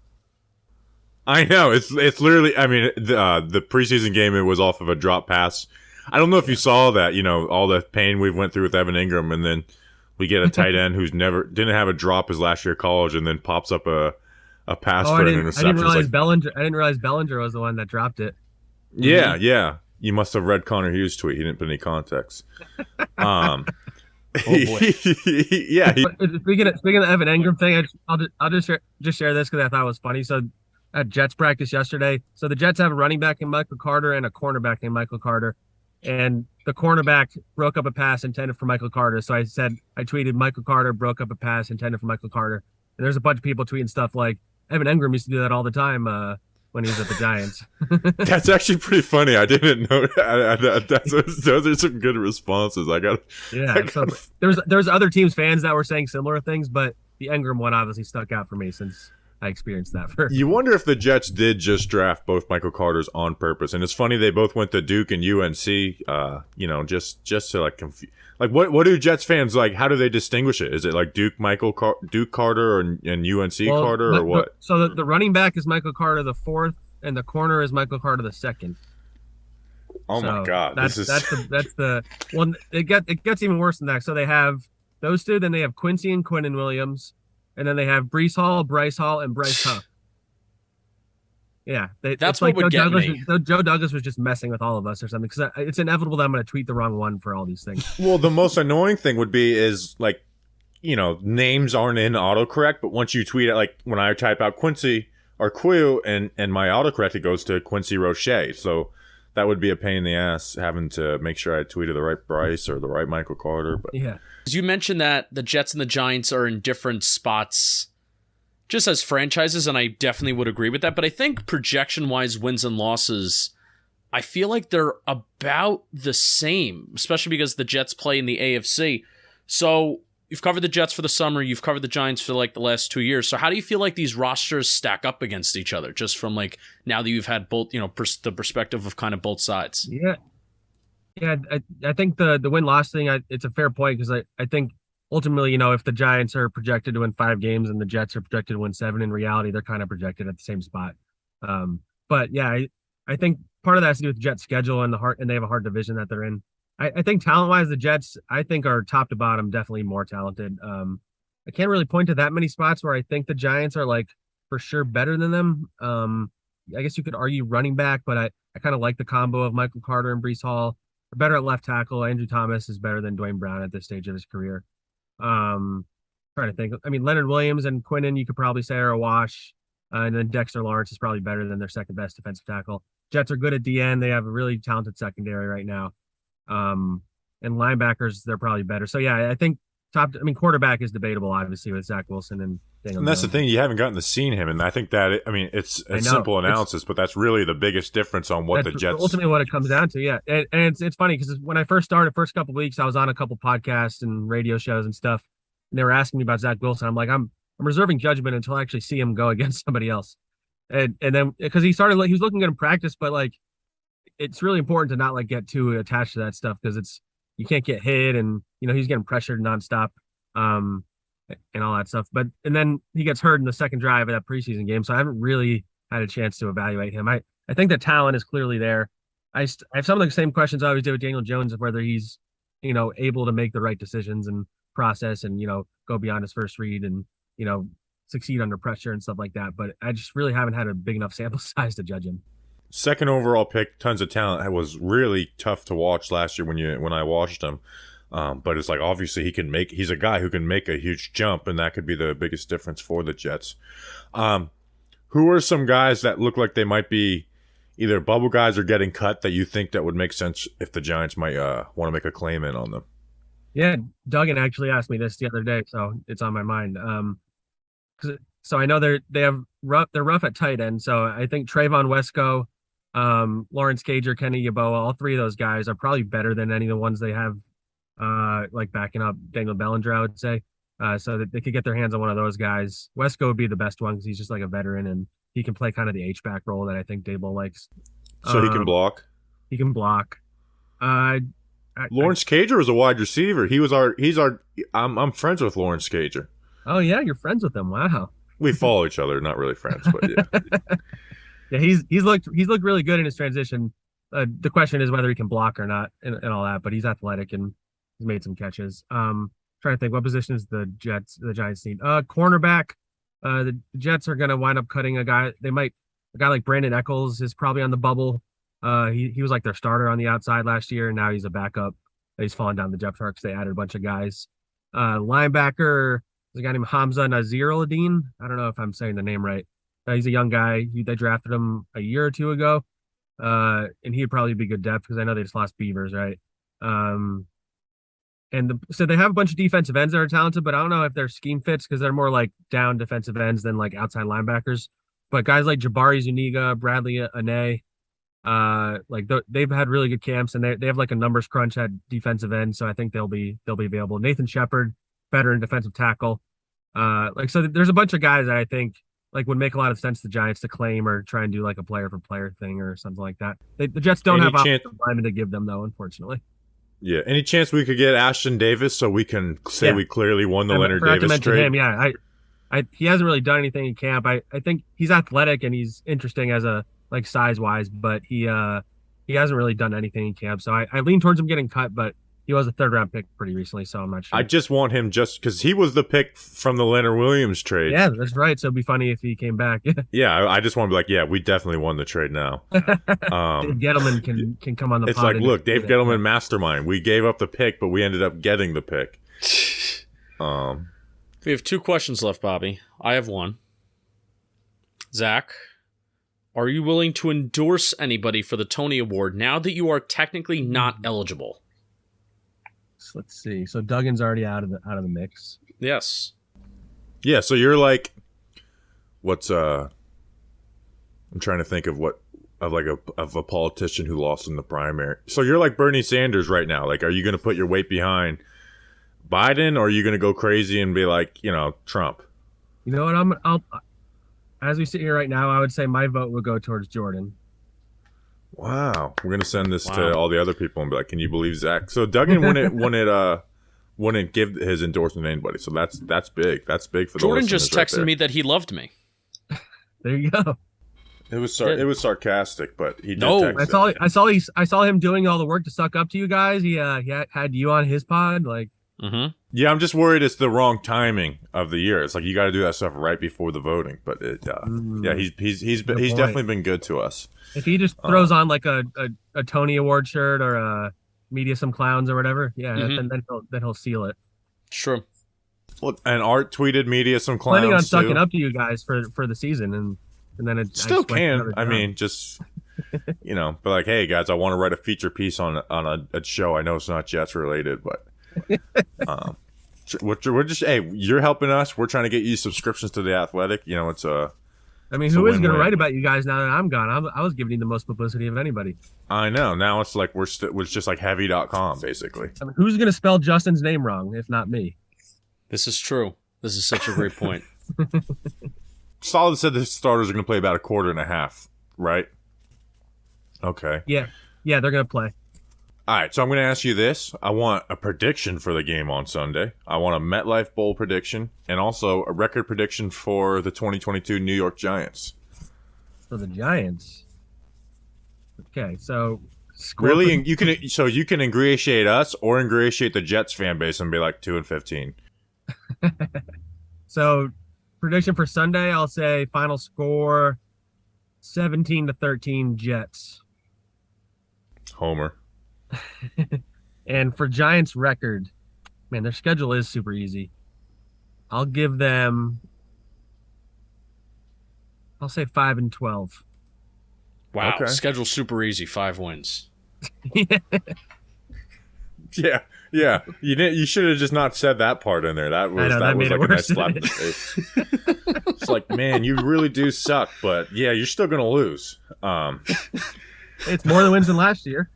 I know it's literally. I mean, the preseason game, it was off of a drop pass. I don't know if you saw that. All the pain we went through with Evan Ingram, and then we get a tight end who's didn't have a drop his last year of college, and then pops up a pass for an interception. I didn't realize Bellinger was the one that dropped it. Yeah. You must have read Connor Hughes' tweet. He didn't put any context. Oh boy. Yeah. Speaking of the Evan Ingram thing, I'll just share this because I thought it was funny. So at Jets practice yesterday. So the Jets have a running back named Michael Carter and a cornerback named Michael Carter. And the cornerback broke up a pass intended for Michael Carter. So I tweeted Michael Carter broke up a pass intended for Michael Carter. And there's a bunch of people tweeting stuff like Evan Engram used to do that all the time when he was at the Giants. That's actually pretty funny. I didn't know those are some good responses. So there's other teams' fans that were saying similar things, but the Engram one obviously stuck out for me since I experienced that first. You wonder if the Jets did just draft both Michael Carters on purpose, and it's funny they both went to Duke and UNC. Just to like confuse. Like what do Jets fans like? How do they distinguish it? Is it like Duke Carter and UNC Carter or what? So the running back is Michael Carter the fourth, and the corner is Michael Carter the second. Oh my God! That's the one. It gets even worse than that. So they have those two, then they have Quincy and Quinnen Williams. And then they have Breece Hall, Bryce Hall, and Bryce Huff. Yeah, that's what would get me. Joe Douglas was just messing with all of us or something, because it's inevitable that I'm going to tweet the wrong one for all these things. Well, the most annoying thing would be is like, names aren't in autocorrect, but once you tweet it, like when I type out Quincy or Quill and my autocorrect, it goes to Quincy Roche. So that would be a pain in the ass having to make sure I tweeted the right Bryce or the right Michael Carter. But yeah. You mentioned that the Jets and the Giants are in different spots just as franchises, and I definitely would agree with that. But I think projection-wise, wins and losses, I feel like they're about the same, especially because the Jets play in the AFC. So you've covered the Jets for the summer, you've covered the Giants for like the last 2 years. So how do you feel like these rosters stack up against each other, just from like now that you've had both, the perspective of kind of both sides? Yeah, I think the win-loss thing, it's a fair point, because I think ultimately, if the Giants are projected to win 5 games and the Jets are projected to win 7, in reality, they're kind of projected at the same spot. But yeah, I think part of that has to do with the Jets' schedule and they have a hard division that they're in. I think talent-wise, the Jets, I think, are top to bottom definitely more talented. I can't really point to that many spots where I think the Giants are like for sure better than them. I guess you could argue running back, but I kind of like the combo of Michael Carter and Breece Hall. They're better at left tackle. Andrew Thomas is better than Dwayne Brown at this stage of his career. Trying to think. I mean, Leonard Williams and Quinnen, you could probably say, are a wash. And then Dexter Lawrence is probably better than their second best defensive tackle. Jets are good at DN. They have a really talented secondary right now. And linebackers, they're probably better. So yeah, I think quarterback is debatable, obviously, with Zach Wilson and Daniel And that's Jones. the thing, you haven't gotten to see him, and I think that it's a simple analysis, but that's really the biggest difference on what the Jets. Ultimately, what it comes down to, yeah. And it's funny because when I first started, first couple of weeks, I was on a couple podcasts and radio shows and stuff, and they were asking me about Zach Wilson. I'm like, I'm reserving judgment until I actually see him go against somebody else. And then because he was looking good in practice, but like it's really important to not like get too attached to that stuff, because you can't get hit, and he's getting pressured nonstop. And all that stuff. And then he gets hurt in the second drive of that preseason game. So I haven't really had a chance to evaluate him. I think the talent is clearly there. I have some of the same questions I always did with Daniel Jones, of whether he's, able to make the right decisions and process and, go beyond his first read and, succeed under pressure and stuff like that. But I just really haven't had a big enough sample size to judge him. Second overall pick, tons of talent. It was really tough to watch last year when I watched him. But it's like, obviously he's a guy who can make a huge jump, and that could be the biggest difference for the Jets. Who are some guys that look like they might be either bubble guys or getting cut that you think that would make sense if the Giants might want to make a claim in on them? Yeah, Duggan actually asked me this the other day, so it's on my mind. So I know they're rough at tight end. So I think Trayvon Wesco, Lawrence Cager, Kenny Yeboah, all three of those guys are probably better than any of the ones they have. Like backing up Daniel Bellinger, I would say, so that they could get their hands on one of those guys. Wesco would be the best one because he's just like a veteran and he can play kind of the H-back role that I think Daboll likes. So he can block? He can block. Lawrence Cager was a wide receiver. I'm friends with Lawrence Cager. Oh yeah, you're friends with him. Wow. We follow each other, not really friends, but yeah. Yeah, he's looked really good in his transition. The question is whether he can block or not and all that, but he's athletic and he's made some catches. Trying to think, what position is the Giants need? Cornerback. The Jets are going to wind up cutting a guy. A guy like Brandon Eccles is probably on the bubble. He was like their starter on the outside last year, and now he's a backup. He's fallen down the depth chart because they added a bunch of guys. Linebacker, there's a guy named Hamza Nazir Al-Din. I don't know if I'm saying the name right. He's a young guy. They drafted him a year or two ago, and he'd probably be good depth because I know they just lost Beavers, right? So they have a bunch of defensive ends that are talented, but I don't know if their scheme fits because they're more like down defensive ends than like outside linebackers. But guys like Jabari Zuniga, Bradley Ane, they've had really good camps, and they have like a numbers crunch at defensive end, so I think they'll be available. Nathan Shepard, veteran defensive tackle. So there's a bunch of guys that I think like would make a lot of sense to the Giants to claim or try and do like a player for player thing or something like that. The Jets don't have offensive linemen to give them though, unfortunately. Yeah. Any chance we could get Ashton Davis so we can say we clearly won the Leonard Davis trade? Him, yeah. He hasn't really done anything in camp. I think he's athletic and he's interesting as a like size wise, but he hasn't really done anything in camp. So I lean towards him getting cut, but he was a 3rd round pick pretty recently, so I'm not sure. I just want him just because he was the pick from the Leonard Williams trade. Yeah, that's right. So it'd be funny if he came back. Yeah, I just want to be like, yeah, we definitely won the trade now. Dave Gettleman can come on the pod. It's like, look, Dave Gettleman mastermind. We gave up the pick, but we ended up getting the pick. We have 2 questions left, Bobby. I have one. Zach, are you willing to endorse anybody for the Tony Award now that you are technically not eligible? Let's see. So Duggan's already out of the mix. Yes. Yeah, so you're like, I'm trying to think of a politician who lost in the primary. So you're like Bernie Sanders right now. Like, are you going to put your weight behind Biden, or are you going to go crazy and be like, Trump? You know what? I'll as we sit here right now, I would say my vote would go towards Jordan. Wow, we're gonna send this to all the other people and be like, "Can you believe Zach?" So Duggan wouldn't give his endorsement to anybody. So that's big. That's big for the Jordan. Just right texted there. me that he loved me. There you go. It was sarcastic, but he did. Text I saw him doing all the work to suck up to you guys. He had you on his pod, like. Mm-hmm. Yeah, I'm just worried it's the wrong timing of the year. It's like you got to do that stuff right before the voting. But he's definitely been good to us. If he just throws on like a Tony Award shirt or a Media Some Clowns or whatever, then he'll seal it. Sure. Well, and Art tweeted Media Some Clowns. Planning on sucking up to you guys for the season, and then it still can. I mean, just but like, hey guys, I want to write a feature piece on a show. I know it's not Jets related, but. We're just you're helping us. We're trying to get you subscriptions to The Athletic. It's a. I mean, who is going to write about you guys now that I'm gone? I was giving you the most publicity of anybody. I know. Now it's like it's just like heavy.com basically. I mean, who's going to spell Justin's name wrong if not me? This is true. This is such a great point. Solid said the starters are going to play about a quarter and a half, right? Okay. Yeah, they're going to play. All right, so I'm going to ask you this. I want a prediction for the game on Sunday. I want a MetLife Bowl prediction and also a record prediction for the 2022 New York Giants. For the Giants? Okay, so... Really? You can ingratiate us or ingratiate the Jets fan base and be like 2-15. So, prediction for Sunday, I'll say final score 17-13 Jets. Homer. And for Giants record, man, their schedule is super easy. I'll give them, I'll say 5-12. Wow, okay. Schedule super easy, 5 wins. Yeah. You should have just not said that part in there. That was like a nice slap in the face. It's like, man, you really do suck, but yeah, you're still gonna lose. It's more than wins than last year.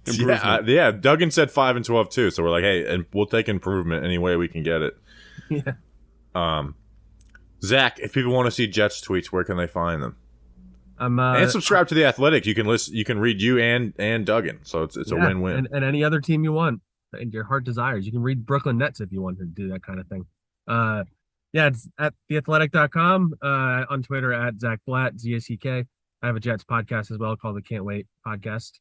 Yeah. Duggan said 5-12 too, so we're like, hey, and we'll take improvement any way we can get it. Yeah. Zach, if people want to see Jets tweets, where can they find them? And subscribe to The Athletic. You can listen. You can read you and Duggan, so it's a win-win. And any other team you want, and your heart desires. You can read Brooklyn Nets if you want to do that kind of thing. It's at theathletic.com, on Twitter at Zack Blatt, ZACK. I have a Jets podcast as well called the Can't Wait Podcast.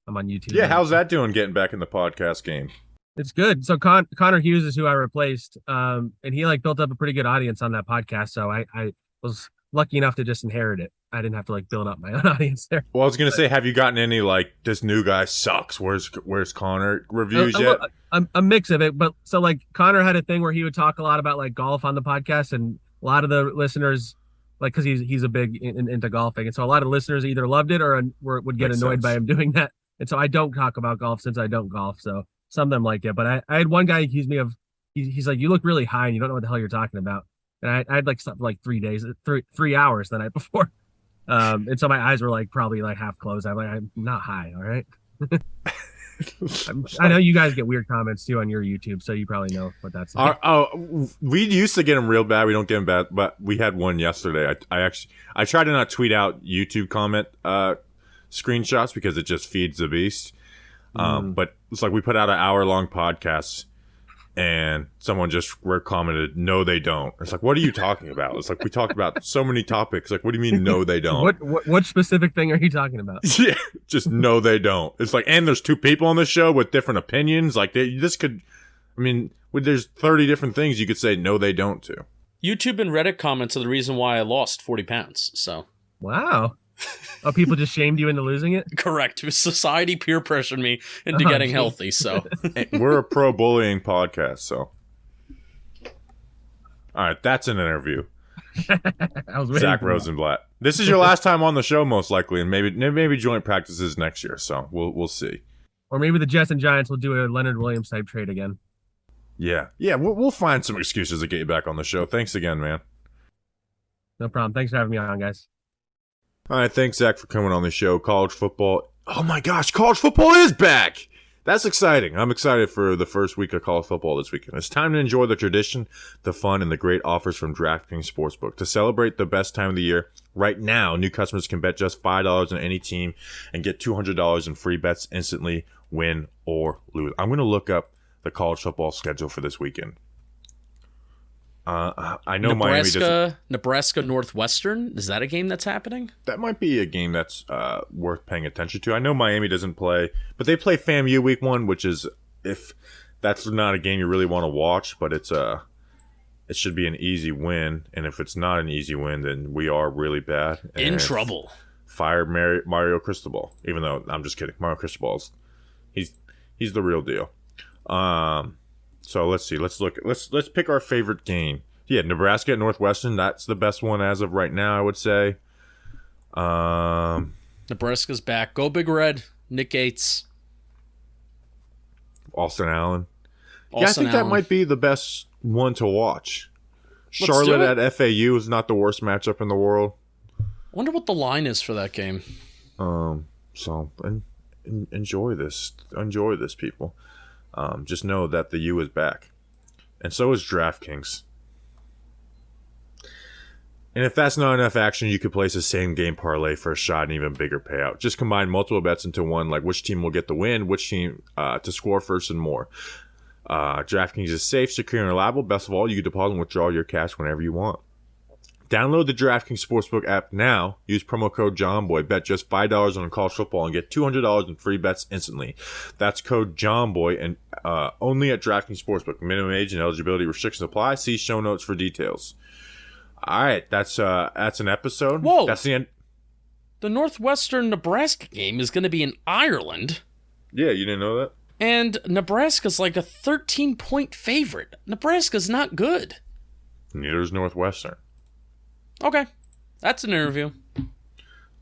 I'm on YouTube. Yeah, how's that doing getting back in the podcast game? It's good. So Connor Hughes is who I replaced, and he built up a pretty good audience on that podcast. So I was lucky enough to just inherit it. I didn't have to build up my own audience there. Well, I was gonna say, have you gotten any this new guy sucks? Where's Connor reviews yet? A mix of it, but so Connor had a thing where he would talk a lot about golf on the podcast, and a lot of the listeners like because he's a big into golfing, and so a lot of listeners either loved it or would get Makes annoyed sense. by him doing that. And so I don't talk about golf since I don't golf. So some of them like it, but I had one guy accuse me of he's like, you look really high and you don't know what the hell you're talking about. And I had like slept for like 3 hours the night before. And so my eyes were like probably like half closed. I'm like, I'm not high, all right. I know you guys get weird comments too on your YouTube, so you probably know what that's like. We used to get them real bad. We don't get them bad, but we had one yesterday. I try to not tweet out YouTube comment screenshots because it just feeds the beast. But it's like we put out an hour-long podcast, and someone just commented, "No, they don't." It's like, what are you talking about? It's like we talked about so many topics. Like, what do you mean, no, they don't? What specific thing are you talking about? Yeah, just no, they don't. It's like, and there's two people on the show with different opinions. Like, there's 30 different things you could say no, they don't to. YouTube and Reddit comments are the reason why I lost 40 pounds. So, wow. Oh, people just shamed you into losing it? Correct. Society peer pressured me into getting healthy. So we're a pro bullying podcast. So, all right, that's an interview. Zack Rosenblatt. This is your last time on the show, most likely, and maybe joint practices next year. So we'll see. Or maybe the Jets and Giants will do a Leonard Williams type trade again. Yeah. We'll find some excuses to get you back on the show. Thanks again, man. No problem. Thanks for having me on, guys. All right, thanks, Zach, for coming on the show. College football. Oh, my gosh, college football is back. That's exciting. I'm excited for the first week of college football this weekend. It's time to enjoy the tradition, the fun, and the great offers from DraftKings Sportsbook. To celebrate the best time of the year, right now, new customers can bet just $5 on any team and get $200 in free bets instantly, win or lose. I'm going to look up the college football schedule for this weekend. I know Nebraska Northwestern. Is that a game that's happening? That might be a game that's worth paying attention to. I know Miami doesn't play, but they play FAMU week 1, which is, if that's not a game you really want to watch, but it should be an easy win. And if it's not an easy win, then we are really bad. In trouble. Fire Mario Cristobal. Even though I'm just kidding. Mario Cristobal's he's the real deal. So let's see. Let's pick our favorite game. Yeah, Nebraska at Northwestern. That's the best one as of right now, I would say. Nebraska's back. Go Big Red. Nick Gates. Austin Allen. I think that might be the best one to watch. Charlotte at FAU is not the worst matchup in the world. I wonder what the line is for that game. So enjoy this. Enjoy this, people. Just know that the U is back. And so is DraftKings. And if that's not enough action, you could place a same game parlay for a shot and even bigger payout. Just combine multiple bets into one, like which team will get the win, which team to score first, and more. DraftKings is safe, secure, and reliable. Best of all, you can deposit and withdraw your cash whenever you want. Download the DraftKings Sportsbook app now. Use promo code JOHNBOY. Bet just $5 on college football and get $200 in free bets instantly. That's code JOHNBOY and only at DraftKings Sportsbook. Minimum age and eligibility restrictions apply. See show notes for details. All right, that's an episode. Whoa. That's the end. The Northwestern Nebraska game is going to be in Ireland. Yeah, you didn't know that? And Nebraska's like a 13-point favorite. Nebraska's not good. Neither is Northwestern. Okay, that's an interview.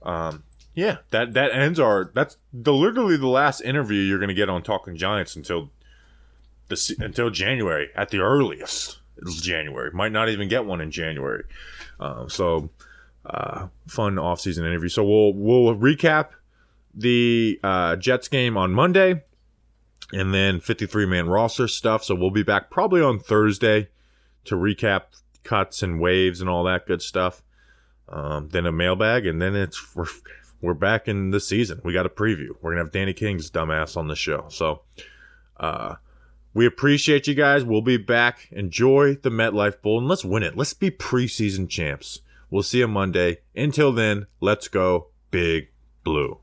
Yeah, that ends that's literally the last interview you're gonna get on Talking Giants until January at the earliest. It's January. Might not even get one in January. Fun offseason interview. So we'll recap the Jets game on Monday, and then 53-man roster stuff. So we'll be back probably on Thursday to recap cuts and waves and all that good stuff. Then a mailbag, and then we're back in the season. We got a preview. We're gonna have Danny King's dumbass on the show. So we appreciate you guys. We'll be back. Enjoy the MetLife Bowl, and let's win it. Let's be preseason champs. We'll see you Monday. Until then, let's go Big Blue.